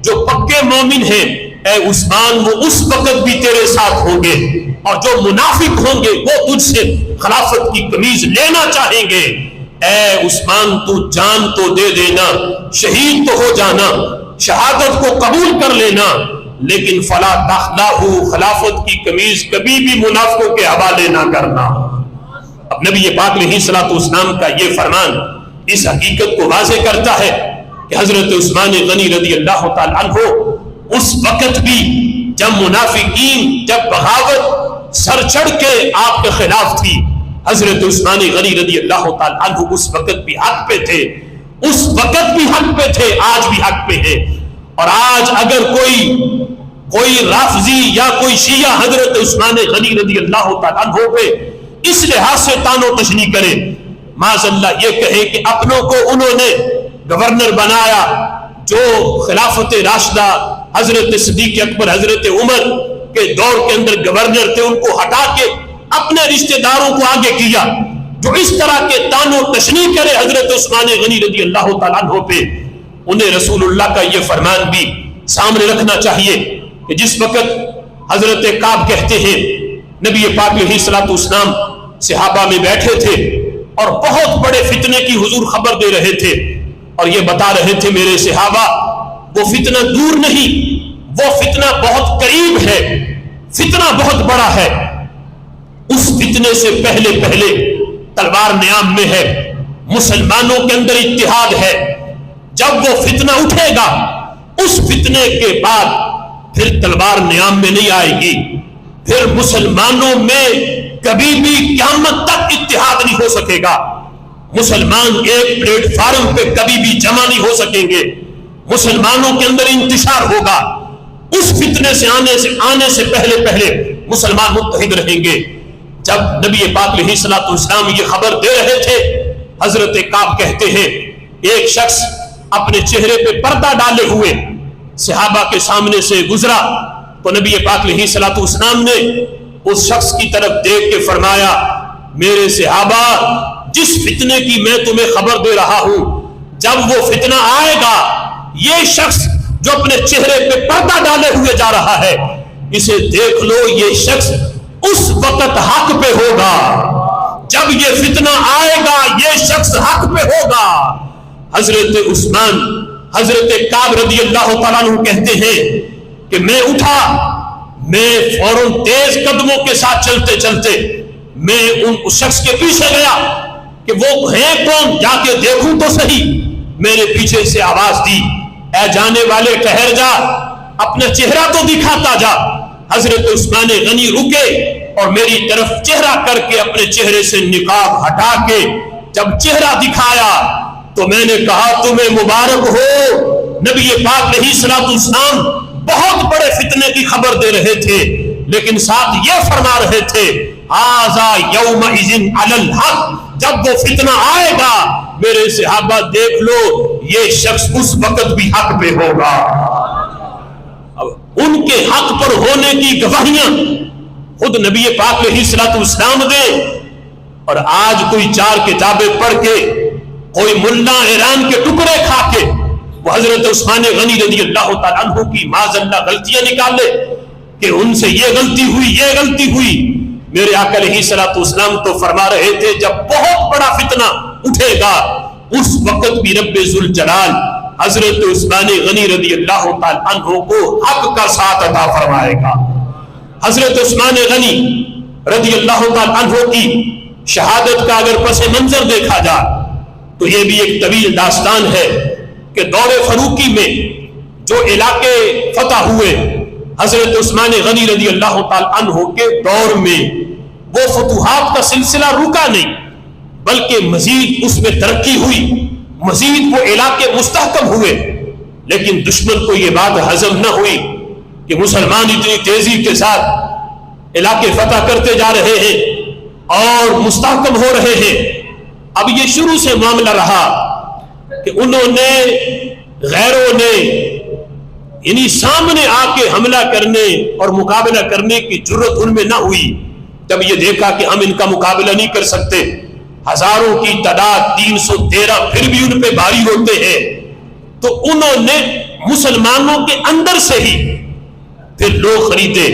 جو پکے مومن ہیں اے عثمان وہ اس وقت بھی تیرے ساتھ ہوں گے، اور جو منافق ہوں گے وہ تجھ سے خلافت کی قمیض لینا چاہیں گے۔ اے عثمان تو جان تو دے دینا، شہید تو ہو جانا، شہادت کو قبول کر لینا، لیکن فلا تخلعہ، خلافت کی قمیض کبھی بھی منافقوں کے حوالے نہ کرنا۔ اب نبی پاک علیہ الصلوۃ والسلام کا یہ فرمان اس حقیقت کو واضح کرتا ہے کہ حضرت عثمان غنی رضی اللہ تعالی عنہ اس وقت بھی جب منافقین جب بغاوت سر چڑھ کے آپ کے خلاف تھی، حضرت عثمان غنی رضی اللہ تعالی عنہ اس وقت بھی حق پہ تھے، اس وقت بھی حق پہ تھے، آج بھی حق پہ ہے۔ اور آج اگر کوئی رافضی یا کوئی شیعہ حضرت عثمان غنی رضی اللہ تعالی عنہ پہ اس لحاظ سے تان و تشنیع کرے، معاذ اللہ یہ کہے کہ اپنوں کو انہوں نے گورنر بنایا جو خلافت راشدہ حضرت صدیق اکبر حضرت عمر کے دور کے اندر گورنر تھے، ان کو ہٹا کے اپنے رشتہ داروں کو آگے کیا جو اس طرح کے تان و تشنیع کرے حضرت عثمان غنی رضی اللہ تعالیٰ عنہ پہ. انہیں رسول اللہ کا یہ فرمان بھی سامنے رکھنا چاہیے کہ جس وقت حضرت کعب کہتے ہیں نبی پاک علیہ الصلوۃ والسلام صحابہ میں بیٹھے تھے اور بہت بڑے فتنے کی حضور خبر دے رہے تھے اور یہ بتا رہے تھے میرے صحابہ وہ فتنہ دور نہیں، وہ فتنہ بہت قریب ہے، فتنہ بہت بڑا ہے. اس فتنے سے پہلے تلوار نیام میں ہے، مسلمانوں کے اندر اتحاد ہے. جب وہ فتنہ اٹھے گا اس فتنے کے بعد پھر تلوار نیام میں نہیں آئے گی، پھر مسلمانوں میں کبھی بھی قیامت تک اتحاد نہیں ہو سکے گا. مسلمان ایک پلیٹ فارم پہ کبھی بھی جمع نہیں ہو سکیں گے، مسلمانوں کے اندر انتشار ہوگا. اس فتنے سے آنے سے پہلے مسلمان متحد رہیں گے. جب نبی پاک علیہ الصلوۃ والسلام یہ خبر دے رہے تھے حضرت کعب کہتے ہیں ایک شخص اپنے چہرے پہ پردہ ڈالے ہوئے صحابہ کے سامنے سے گزرا تو نبی پاک علیہ الصلوۃ والسلام نے اس شخص کی طرف دیکھ کے فرمایا میرے صحابہ جس فتنے کی میں تمہیں خبر دے رہا ہوں جب وہ فتنہ آئے گا یہ شخص جو اپنے چہرے پہ پردہ ڈالے ہوئے جا رہا ہے اسے دیکھ لو، یہ شخص اس وقت حق پہ ہوگا. جب یہ فتنہ آئے گا یہ شخص حق پہ ہوگا. حضرت عثمان حضرت کعب رضی اللہ تعالیٰ عنہ کہتے ہیں کہ میں اٹھا، میں فوراً تیز قدموں کے ساتھ چلتے میں اس شخص کے پیچھے گیا کہ وہ ہے کون، جا کے دیکھوں تو صحیح. میرے پیچھے سے آواز دی اے جانے والے ٹھہر جا، اپنا چہرہ تو دکھاتا جا. حضرت عثمان غنی رکے اور میری طرف چہرہ کر کے اپنے چہرے سے نقاب ہٹا کے جب چہرہ دکھایا تو میں نے کہا تمہیں مبارک ہو. نبی پاک علیہ الصلوۃ والسلام بہت بڑے فتنے کی خبر دے رہے تھے لیکن ساتھ یہ فرما رہے تھے ھذا یومئذ علی الحق. جب وہ فتنہ آئے گا میرے صحابہ دیکھ لو یہ شخص اس وقت بھی حق پہ ہوگا. ان کے حق پر ہونے کی گواہیاں خود نبی پاک علیہ الصلوۃ والسلام دے. اور آج کوئی 4 کتابیں پڑھ کے کوئی ملا ایران کے ٹکڑے کھا کے وہ حضرت عثمان غنی رضی اللہ تعالیٰ عنہ کی معاذ اللہ غلطیاں نکالے کہ ان سے یہ غلطی ہوئی. میرے آقا علیہ الصلوۃ والسلام تو فرما رہے تھے جب بہت بڑا فتنہ اٹھے گا اس وقت بھی رب ذوالجلال حضرت عثمان غنی رضی اللہ تعالیٰ عنہ کو حق کا ساتھ عطا فرمائے گا. حضرت عثمان غنی رضی اللہ تعالیٰ عنہ کی شہادت کا اگر پس منظر دیکھا جائے تو یہ بھی ایک طویل داستان ہے کہ دور فاروقی میں جو علاقے فتح ہوئے حضرت عثمان غنی رضی اللہ تعالیٰ عنہ کے دور میں وہ فتوحات کا سلسلہ رکا نہیں بلکہ مزید اس میں ترقی ہوئی، مزید وہ علاقے مستحکم ہوئے. لیکن دشمن کو یہ بات ہضم نہ ہوئی کہ مسلمان اتنی تیزی کے ساتھ علاقے فتح کرتے جا رہے ہیں اور مستحکم ہو رہے ہیں. اب یہ شروع سے معاملہ رہا کہ انہوں نے غیروں نے یعنی سامنے آ کے حملہ کرنے اور مقابلہ کرنے کی جرت ان میں نہ ہوئی. جب یہ دیکھا کہ ہم ان کا مقابلہ نہیں کر سکتے، ہزاروں کی تعداد 313 پھر بھی ان پہ بھاری ہوتے ہیں، تو انہوں نے مسلمانوں کے اندر سے ہی پھر لوگ خریدے.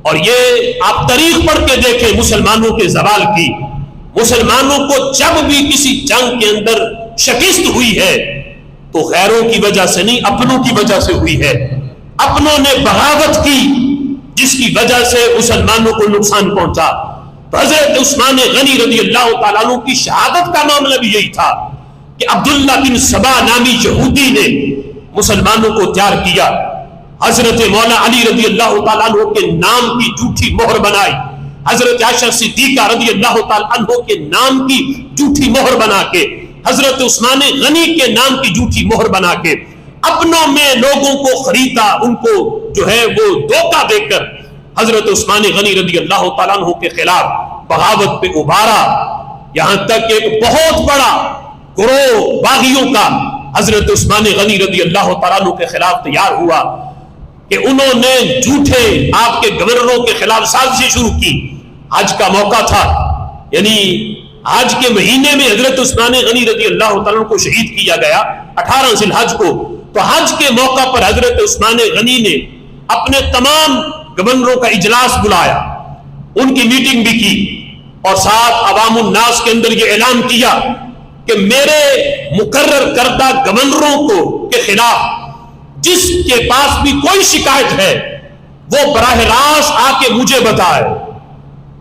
اور یہ آپ تاریخ پڑھ کے دیکھیں مسلمانوں کے زوال کی، مسلمانوں کو جب بھی کسی جنگ کے اندر شکست ہوئی ہے تو غیروں کی وجہ سے نہیں اپنوں کی وجہ سے ہوئی ہے. اپنوں نے بغاوت کی جس کی وجہ سے مسلمانوں کو نقصان پہنچا. حضرت عثمان غنی رضی اللہ تعالیٰ عنہ کی شہادت کا معاملہ بھی یہی تھا کہ عبداللہ بن سبا نامی یہودی نے مسلمانوں کو تیار کیا، حضرت مولا علی رضی اللہ تعالیٰ عنہ کے نام کی جھوٹی مہر بنائی، حضرت عائشہ صدیقہ رضی اللہ تعالیٰ عنہ کے نام کی جھوٹی مہر بنا کے، حضرت عثمان غنی کے نام کی جھوٹی مہر بنا کے اپنوں میں لوگوں کو خریدا، ان کو جو ہے وہ دھوکہ دے کر حضرت عثمان غنی رضی اللہ تعالیٰ عنہ کے خلاف بغاوت پہ ابھارا. یہاں تک ایک بہت بڑا گروہ باغیوں کا حضرت عثمان غنی رضی اللہ تعالیٰ عنہ کے خلاف تیار ہوا. کہ انہوں نے جھوٹے آپ کے گورنروں کے خلاف سازشیں شروع کی. حج کا موقع تھا، یعنی حج کے مہینے میں حضرت عثمان غنی رضی اللہ تعالیٰ کو شہید کیا گیا 18 ذی الحج کو. تو حج کے موقع پر حضرت عثمان غنی نے اپنے تمام گورنروں کا اجلاس بلایا، ان کی میٹنگ بھی کی، اور ساتھ عوام الناس کے اندر یہ اعلان کیا کہ میرے مقرر کردہ گورنروں کو کے خلاف جس کے پاس بھی کوئی شکایت ہے وہ براہ راست آ کے مجھے بتائے،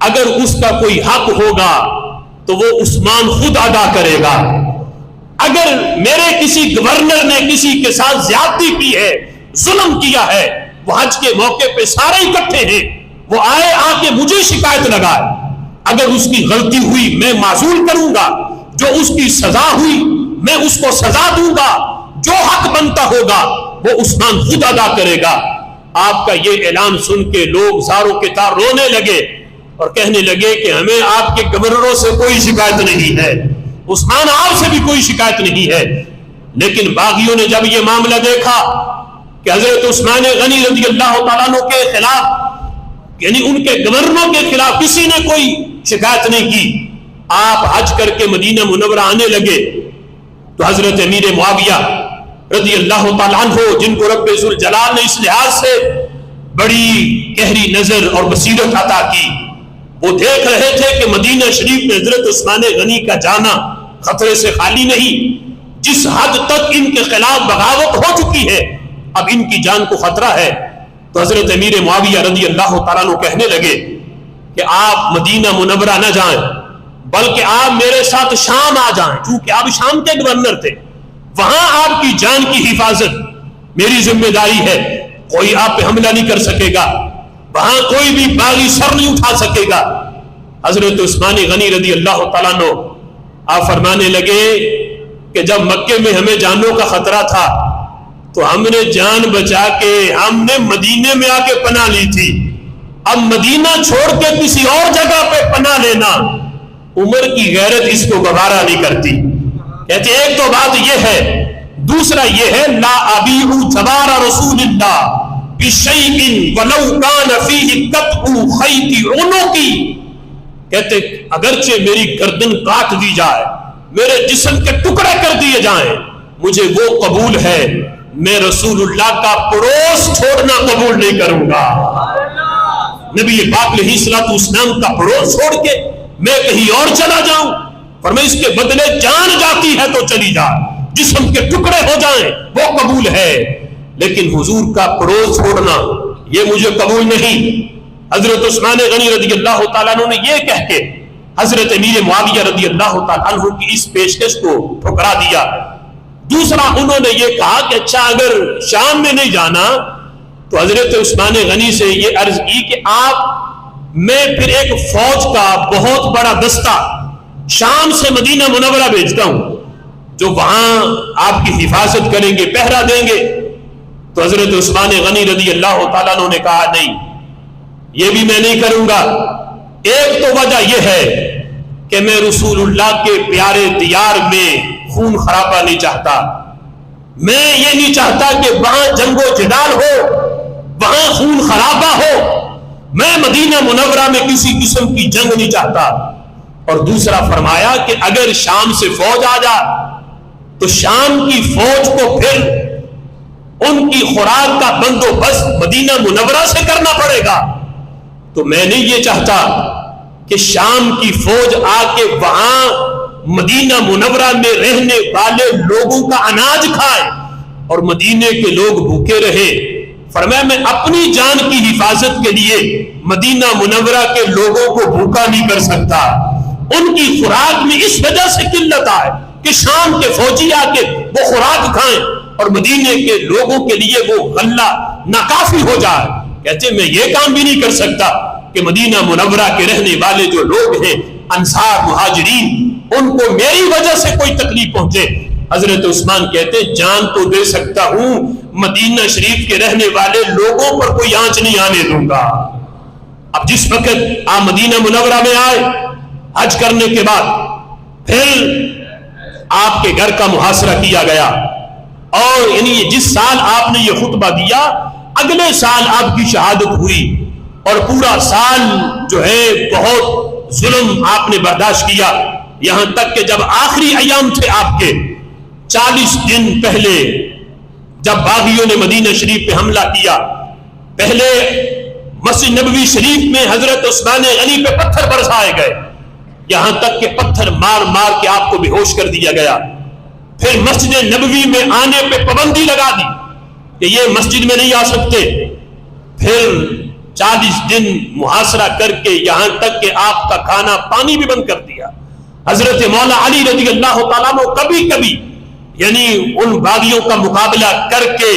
اگر اس کا کوئی حق ہوگا تو وہ عثمان خود ادا کرے گا. اگر میرے کسی گورنر نے کسی کے ساتھ زیادتی کی ہے، ظلم کیا ہے، وہ حج کے موقع پہ سارے اکٹھے ہیں، وہ آئے آ کے مجھے شکایت لگائے، اگر اس کی غلطی ہوئی میں معذور کروں گا، جو اس کی سزا ہوئی میں اس کو سزا دوں گا، جو حق بنتا ہوگا وہ عثمان خود ادا کرے گا. آپ کا یہ اعلان سن کے لوگ زاروں کے تار رونے لگے اور کہنے لگے کہ ہمیں آپ کے گورنروں سے کوئی شکایت نہیں ہے، عثمان آپ سے بھی کوئی شکایت نہیں ہے. لیکن باغیوں نے جب یہ معاملہ دیکھا کہ حضرت عثمان غنی رضی اللہ تعالیٰ عنہ کے خلاف، یعنی ان کے گورنروں کے خلاف کسی نے کوئی شکایت نہیں کی، آپ حج کر کے مدینہ منورہ آنے لگے تو حضرت امیر معاویہ رضی اللہ تعالیٰ عنہ، جن کو رب ذوالجلال نے اس لحاظ سے بڑی گہری نظر اور بصیرت عطا کی، وہ دیکھ رہے تھے کہ مدینہ شریف میں حضرت عثمان غنی کا جانا خطرے سے خالی نہیں. جس حد تک ان کے خلاف بغاوت ہو چکی ہے، اب ان کی جان کو خطرہ ہے. تو حضرت امیر معاویہ رضی اللہ تعالیٰ عنہ کہنے لگے کہ آپ مدینہ منورہ نہ جائیں، بلکہ آپ میرے ساتھ شام آ جائیں، چونکہ آپ شام کے گورنر تھے، وہاں آپ کی جان کی حفاظت میری ذمہ داری ہے. کوئی آپ پہ حملہ نہیں کر سکے گا، وہاں کوئی بھی باغی سر نہیں اٹھا سکے گا. حضرت عثمان غنی رضی اللہ تعالیٰ عنہ آپ فرمانے لگے کہ جب مکے میں ہمیں جانوں کا خطرہ تھا تو ہم نے جان بچا کے ہم نے مدینے میں آ کے پناہ لی تھی، اب مدینہ چھوڑ کے کسی اور جگہ پہ پناہ لینا عمر کی غیرت اس کو گوارا نہیں کرتی. کہتے ایک تو بات یہ ہے، دوسرا یہ ہے لا ابیع جوار رسول اللہ بشیء ولو کان فیہ قطع خیط عنقی. کہتے اگرچہ میری گردن کاٹ دی جائے، میرے جسم کے ٹکڑے کر دیے جائیں، مجھے وہ قبول ہے، میں رسول اللہ کا پڑوس چھوڑنا قبول نہیں کروں گا. نبی پاک علیہ الصلوۃ والسلام کا پڑوس چھوڑ کے میں کہیں اور چلا جاؤں، اور میں اس کے بدلے جان جاتی ہے تو چلی جائے، جسم کے ٹکڑے ہو جائیں وہ قبول ہے، لیکن حضور کا پڑوس چھوڑنا یہ مجھے قبول نہیں. حضرت عثمان غنی رضی اللہ تعالیٰ عنہ نے یہ کہہ کے حضرت امیر معاویہ رضی اللہ تعالیٰ عنہ کی اس پیشکش کو ٹھکرا دیا. دوسرا انہوں نے یہ کہا کہ اچھا اگر شام میں نہیں جانا تو حضرت عثمان غنی سے یہ عرض کی کہ آپ میں پھر ایک فوج کا بہت بڑا دستہ شام سے مدینہ منورہ بھیجتا ہوں جو وہاں آپ کی حفاظت کریں گے، پہرا دیں گے. تو حضرت عثمان غنی رضی اللہ تعالیٰ عنہ نے کہا نہیں، یہ بھی میں نہیں کروں گا. ایک تو وجہ یہ ہے کہ میں رسول اللہ کے پیارے دیار میں خون خرابہ نہیں چاہتا، میں یہ نہیں چاہتا کہ وہاں جنگ و جدال ہو، وہاں خون خرابہ ہو، میں مدینہ منورہ میں کسی قسم کی جنگ نہیں چاہتا. اور دوسرا فرمایا کہ اگر شام سے فوج آ جائے تو شام کی فوج کو پھر ان کی خوراک کا بندوبست مدینہ منورہ سے کرنا پڑے گا، تو میں نہیں یہ چاہتا کہ شام کی فوج آ کے وہاں مدینہ منورہ میں رہنے والے لوگوں کا اناج کھائے اور مدینے کے لوگ بھوکے رہے. فرمایا میں اپنی جان کی حفاظت کے لیے مدینہ منورہ کے لوگوں کو بھوکا نہیں کر سکتا. ان کی خوراک میں اس وجہ سے قلت آئے کہ شام کے فوجی آ کے وہ خوراک کھائیں اور مدینے کے لوگوں کے لیے وہ غلہ ناکافی ہو جائے. کہتے میں یہ کام بھی نہیں کر سکتا کہ مدینہ منورہ کے رہنے والے جو لوگ ہیں انصار مہاجرین ان کو میری وجہ سے کوئی تکلیف پہنچے. حضرت عثمان کہتے جان تو دے سکتا ہوں، مدینہ شریف کے رہنے والے لوگوں پر کوئی آنچ نہیں آنے دوں گا. اب جس وقت آپ مدینہ منورہ میں آئے حج کرنے کے بعد پھر آپ کے گھر کا محاصرہ کیا گیا، اور یعنی جس سال آپ نے یہ خطبہ دیا اگلے سال آپ کی شہادت ہوئی اور پورا سال جو ہے بہت ظلم آپ نے برداشت کیا، یہاں تک کہ جب آخری ایام تھے آپ کے 40 دن پہلے جب باغیوں نے مدینہ شریف پہ حملہ کیا، پہلے مسجد نبوی شریف میں حضرت عثمان غنی پہ پتھر برسائے گئے، یہاں تک کہ پتھر مار مار کے آپ کو بے ہوش کر دیا گیا، پھر مسجد نبوی میں آنے پہ پابندی لگا دی کہ یہ مسجد میں نہیں آ سکتے، پھر 40 دن محاصرہ کر کے یہاں تک کہ آپ کا کھانا پانی بھی بند کر دیا۔ حضرت مولا علی رضی اللہ تعالیٰ عنہ کبھی کبھی یعنی ان باغیوں کا مقابلہ کر کے،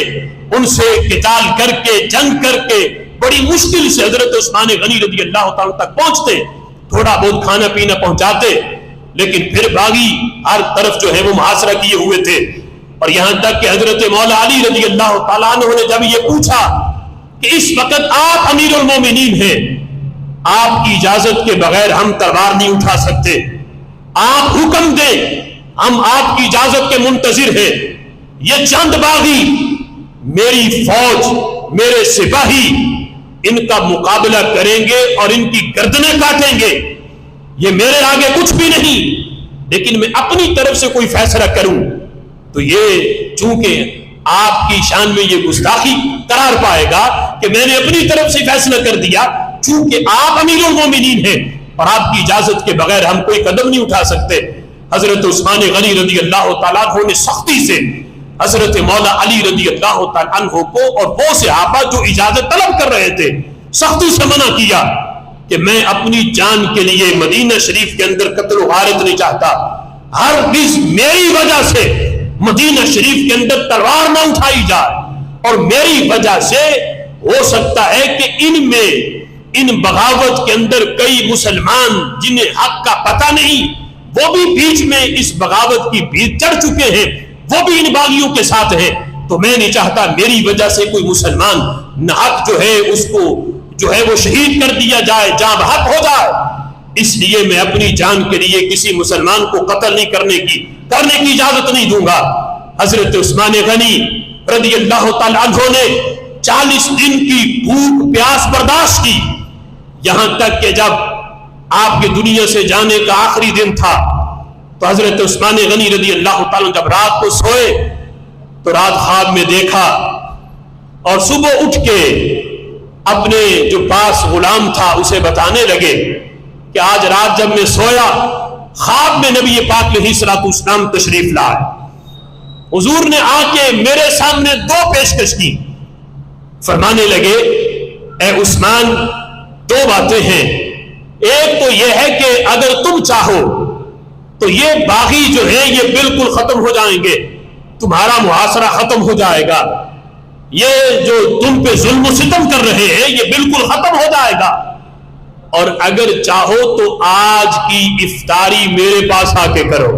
ان سے قتال کر کے، جنگ کر کے بڑی مشکل سے حضرت عثمان غنی رضی اللہ تعالیٰ تک پہنچتے، تھوڑا بہت کھانا پینا پہنچاتے، لیکن پھر باغی ہر طرف جو ہے وہ محاصرہ کیے ہوئے تھے۔ اور یہاں تک کہ حضرت مولا علی رضی اللہ تعالیٰ عنہ نے جب یہ پوچھا کہ اس وقت آپ امیر المومنین ہیں، آپ کی اجازت کے بغیر ہم تلوار نہیں اٹھا سکتے، آپ حکم دیں، ہم آپ کی اجازت کے منتظر ہیں، یہ چند باغی میری فوج، میرے سپاہی ان کا مقابلہ کریں گے اور ان کی گردنیں کاٹیں گے، یہ میرے آگے کچھ بھی نہیں، لیکن میں اپنی طرف سے کوئی فیصلہ کروں تو یہ چونکہ آپ کی شان میں یہ گستاخی قرار پائے گا کہ میں نے اپنی طرف سے فیصلہ کر دیا، چونکہ آپ امیر المومنین ہیں اور آپ کی اجازت کے بغیر ہم کوئی قدم نہیں اٹھا سکتے۔ حضرت عثمان غنی رضی اللہ تعالیٰ عنہ نے سختی سے حضرت مولا علی رضی اللہ تعالیٰ عنہ کو اور وہ صحابہ جو اجازت طلب کر رہے تھے سختی سے منع کیا کہ میں اپنی جان کے لیے مدینہ شریف کے اندر قتل و غارت نہیں چاہتا، ہرگز میری وجہ سے مدینہ شریف کے اندر تلوار نہ اٹھائی جائے، اور میری وجہ سے ہو سکتا ہے کہ ان بغاوت کے اندر کئی مسلمان جنہیں حق کا پتہ نہیں وہ بھی بیچ میں اس بغاوت کی بھیڑ چڑھ چکے ہیں، وہ بھی ان باغیوں کے ساتھ ہیں، تو میں نہیں چاہتا میری وجہ سے کوئی مسلمان ناحق جو ہے اس کو جو ہے وہ شہید کر دیا جائے، جاں بحق ہو جائے، اس لیے میں اپنی جان کے لیے کسی مسلمان کو قتل نہیں کرنے کی اجازت نہیں دوں گا۔ حضرت عثمان غنی رضی اللہ تعالیٰ عنہ نے 40 دن کی بھوک پیاس برداشت کی، یہاں تک کہ جب آپ کے دنیا سے جانے کا آخری دن تھا تو حضرت عثمان غنی رضی اللہ تعالیٰ جب رات کو سوئے تو رات خواب میں دیکھا، اور صبح اٹھ کے اپنے جو پاس غلام تھا اسے بتانے لگے کہ آج رات جب میں سویا خواب میں نبی پاک علیہ الصلوۃ والسلام تشریف لائے، حضور نے آ کے میرے سامنے 2 پیشکش کی، فرمانے لگے اے عثمان 2 باتیں ہیں، ایک تو یہ ہے کہ اگر تم چاہو تو یہ باغی جو ہے یہ بالکل ختم ہو جائیں گے، تمہارا محاصرہ ختم ہو جائے گا، یہ جو تم پہ ظلم و ستم کر رہے ہیں یہ بالکل ختم ہو جائے گا، اور اگر چاہو تو آج کی افطاری میرے پاس آ کے کرو۔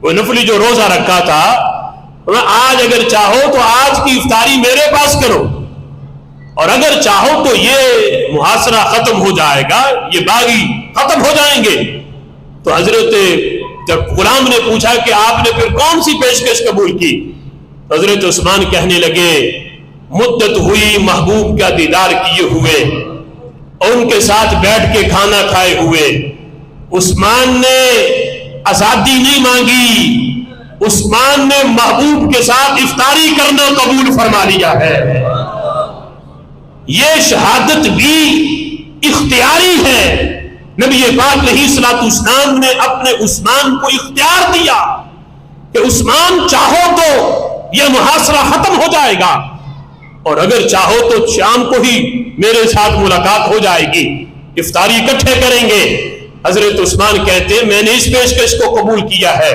وہ نفلی جو روزہ رکھا تھا آج اگر چاہو تو آج کی افطاری میرے پاس کرو، اور اگر چاہو تو یہ محاصرہ ختم ہو جائے گا، یہ باغی ختم ہو جائیں گے۔ تو حضرت جب غلام نے پوچھا کہ آپ نے پھر کون سی پیشکش قبول کی، تو حضرت عثمان کہنے لگے مدت ہوئی محبوب کا دیدار کیے ہوئے اور ان کے ساتھ بیٹھ کے کھانا کھائے ہوئے، عثمان نے آزادی نہیں مانگی، عثمان نے محبوب کے ساتھ افطاری کرنا قبول فرما لیا ہے۔ یہ شہادت بھی اختیاری ہے، نبی پاک علیہ الصلوۃ والسلام نے اپنے عثمان کو اختیار دیا کہ عثمان چاہو تو یہ محاصرہ ختم ہو جائے گا، اور اگر چاہو تو شام کو ہی میرے ساتھ ملاقات ہو جائے گی، افطاری اکٹھے کریں گے۔ حضرت عثمان کہتے ہیں میں نے اس پیشکش کو قبول کیا ہے،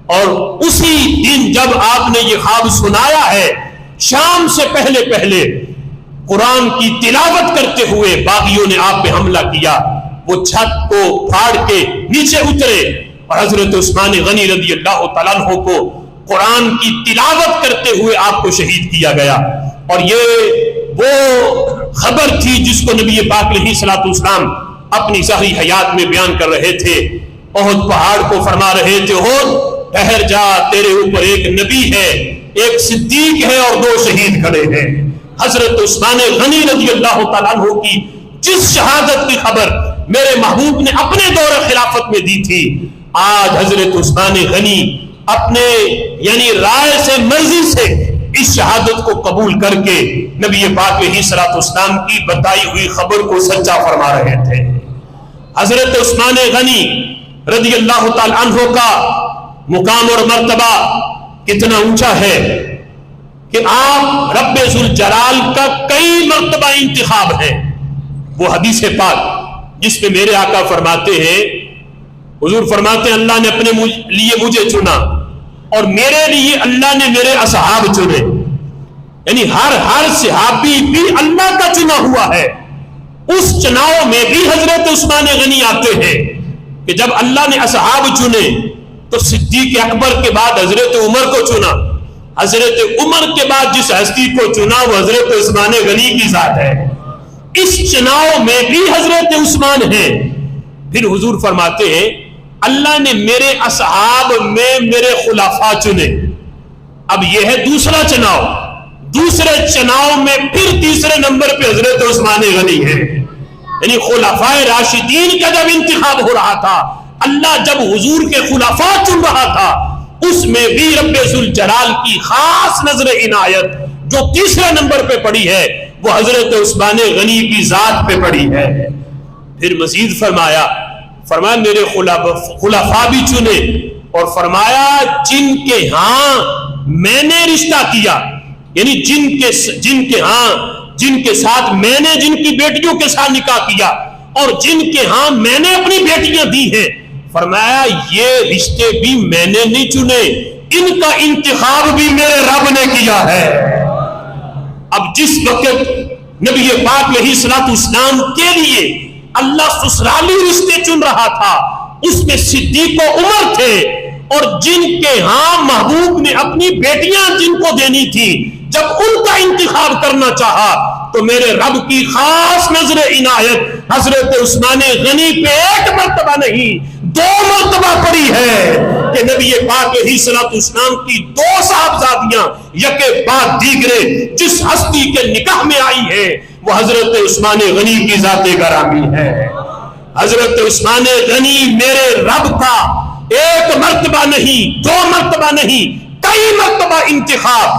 اور اسی دن جب آپ نے یہ خواب سنایا ہے شام سے پہلے قرآن کی تلاوت کرتے ہوئے باغیوں نے آپ پہ حملہ کیا، وہ چھت کو پھاڑ کے نیچے اترے اور حضرت عثمان غنی رضی اللہ تعالیٰ عنہ کو قرآن کی تلاوت کرتے ہوئے آپ کو شہید کیا گیا۔ اور یہ وہ خبر تھی جس کو نبی پاک علیہ الصلوۃ والسلام اپنی ظاہری حیات میں بیان کر رہے تھے۔ احد پہاڑ کو فرما رہے تھے احد ٹھہر جا، تیرے اوپر ایک نبی ہے، ایک صدیق ہے اور 2 شہید کھڑے ہیں۔ حضرت عثمان غنی رضی اللہ تعالیٰ عنہ کی جس شہادت کی خبر میرے محبوب نے اپنے دور خلافت میں دی تھی، آج حضرت عثمان غنی اپنے یعنی رائے سے مرضی سے اس شہادت کو قبول کر کے نبی پاک علیہ الصلوۃ والسلام کی بتائی ہوئی خبر کو سچا فرما رہے تھے۔ حضرت عثمان غنی رضی اللہ تعالی عنہ کا مقام اور مرتبہ کتنا اونچا ہے کہ آپ رب ذوالجلال کا کئی مرتبہ انتخاب ہے۔ وہ حدیث پاک جس میں میرے آقا فرماتے ہیں، حضور فرماتے ہیں اللہ نے اپنے لیے مجھے چنا اور میرے لیے اللہ نے میرے اصحاب چنے، یعنی ہر صحابی بھی اللہ کا چنا ہوا ہے۔ اس چناؤ میں بھی حضرت عثمان غنی آتے ہیں کہ جب اللہ نے اصحاب چنے تو صدیق اکبر کے بعد حضرت عمر کو چنا، حضرت عمر کے بعد جس ہستی کو چنا وہ حضرت عثمان غنی کی ذات ہے۔ اس چناؤ میں بھی حضرت عثمان ہیں۔ پھر حضور فرماتے ہیں اللہ نے میرے اصحاب میں میرے خلفاء چنے۔ اب یہ ہے دوسرا چناؤ، دوسرے چناؤ میں پھر تیسرے نمبر پہ حضرت عثمان غنی ہے۔ یعنی خلفاء راشدین کا جب انتخاب ہو رہا تھا، اللہ جب حضور کے خلفاء چن رہا تھا، اس میں بھی رب ذوالجلال کی خاص نظر عنایت جو تیسرے نمبر پہ پڑی ہے وہ حضرت عثمان غنی کی ذات پہ پڑی ہے۔ پھر مزید فرمایا میرے خلفاء بھی چنے اور فرمایا جن کے ہاں میں نے رشتہ کیا، یعنی جن کے ساتھ میں نے جن کی بیٹیوں کے ساتھ نکاح کیا اور جن کے ہاں میں نے اپنی بیٹیاں دی ہیں، فرمایا یہ رشتے بھی میں نے نہیں چنے، ان کا انتخاب بھی میرے رب نے کیا ہے۔ اب جس وقت نبی پاک علیہ الصلوۃ والسلام کے لیے اللہ سسرالی رشتے چن رہا تھا، اس میں صدیق و عمر تھے، اور جن کے ہاں محبوب نے اپنی بیٹیاں جن کو دینی تھی، جب ان کا انتخاب کرنا چاہا تو میرے رب کی خاص نظر عنایت حضرت عثمان غنی پہ ایک مرتبہ نہیں 2 مرتبہ پڑی ہے کہ نبی پاک علیہ الصلوۃ والسلام کی 2 صاحبزادیاں یکے بعد دیگرے جس ہستی کے نکاح میں آئی ہے وہ حضرت عثمان غنی کی ذات گرامی ہے۔ حضرت عثمان غنی میرے رب کا ایک مرتبہ نہیں 2 مرتبہ نہیں کئی مرتبہ انتخاب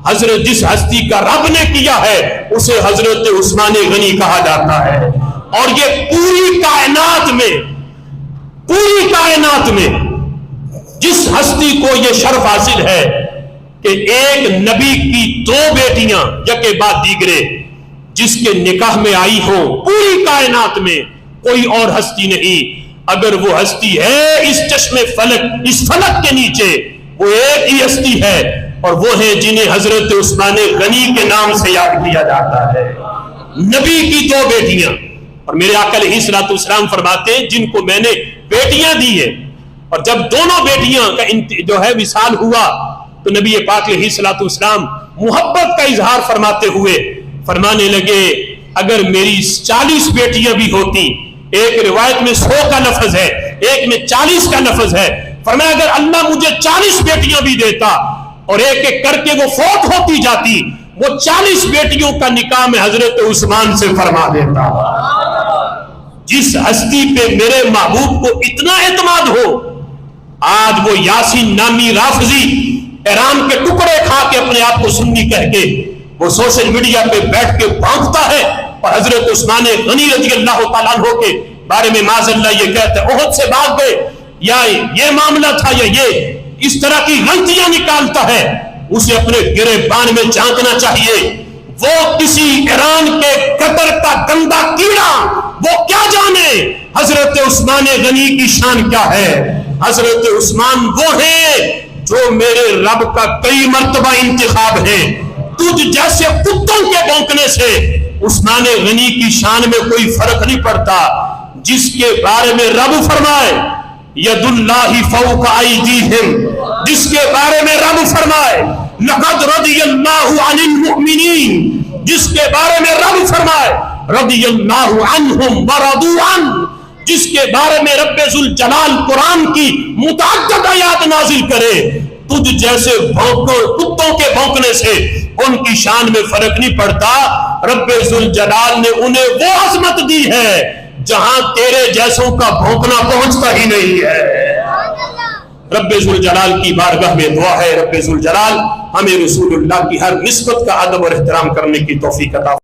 حضرت جس ہستی کا رب نے کیا ہے اسے حضرت عثمان غنی کہا جاتا ہے۔ اور یہ پوری کائنات میں جس ہستی کو یہ شرف حاصل ہے کہ ایک نبی کی 2 بیٹیاں یکے بعد دیگرے جس کے نکاح میں آئی ہو، پوری کائنات میں کوئی اور ہستی نہیں۔ اگر وہ ہستی ہے اس چشمے فلک، اس فلک کے نیچے، وہ ایک ہی ہستی ہے اور وہ ہے جنہیں حضرت عثمان غنی کے نام سے یاد کیا جاتا ہے۔ نبی کی 2 بیٹیاں، اور میرے آقا علیہ الصلوۃ والسلام فرماتے ہیں جن کو میں نے بیٹیاں دی ہیں، اور جب دونوں بیٹیاں کا جو ہے وصال ہوا تو نبی پاک علیہ الصلوۃ والسلام محبت کا اظہار فرماتے ہوئے فرمانے لگے اگر میری 40 بیٹیاں بھی ہوتی، ایک روایت میں 100 کا لفظ ہے، ایک میں 40 کا لفظ ہے، فرمایا اگر اللہ مجھے 40 بیٹیاں بھی دیتا اور ایک ایک کر کے وہ فوت ہوتی جاتی، وہ 40 بیٹیوں کا نکاح میں حضرت عثمان سے فرما دیتا۔ جس ہستی پہ میرے محبوب کو اتنا اعتماد ہو، آج وہ یاسین نامی رافضی ایران کے ٹکڑے کھا کے اپنے آپ کو سنی کہہ کے وہ سوشل میڈیا پہ بیٹھ کے بھونکتا ہے اور حضرت عثمان غنی رضی اللہ تعالیٰ عنہ کے بارے میں معاذ اللہ یہ کہتے ہیں احد سے بھاگ گئے، یا یہ معاملہ تھا، یا یہ اس طرح کی غلطیاں نکالتا ہے، اسے اپنے گریبان میں جھانکنا چاہیے۔ وہ کسی ایران کے قطر کا گندا کیڑا، وہ کیا جانے حضرت عثمان غنی کی شان کیا ہے۔ حضرت عثمان وہ ہیں جو میرے رب کا کئی مرتبہ انتخاب ہے۔ تجھ جیسے کتوں کے بھونکنے سے عثمان غنی کی شان میں کوئی فرق نہیں پڑتا، جس کے بارے میں رب فرمائے ید اللہ فوق ایدیہم، جس کے بارے میں رب فرمائے لقد رضی اللہ عن المؤمنین، جس کے بارے میں رب فرمائے رضی اللہ عنہم ورضوا عنہ، جس کے بارے میں رب ذوالجلال قرآن کی متعدد آیات نازل کرے تجھ جیسے کتوں کے بھونکنے سے ان کی شان میں فرق نہیں پڑتا. رب ذوالجلال نے انہیں وہ عظمت دی ہے جہاں تیرے جیسوں کا بھونکنا پہنچتا ہی نہیں ہے. رب ذوالجلال کی بارگاہ میں دعا ہے رب ذوالجلال ہمیں رسول اللہ کی ہر نسبت کا ادب اور احترام کرنے کی توفیق عطا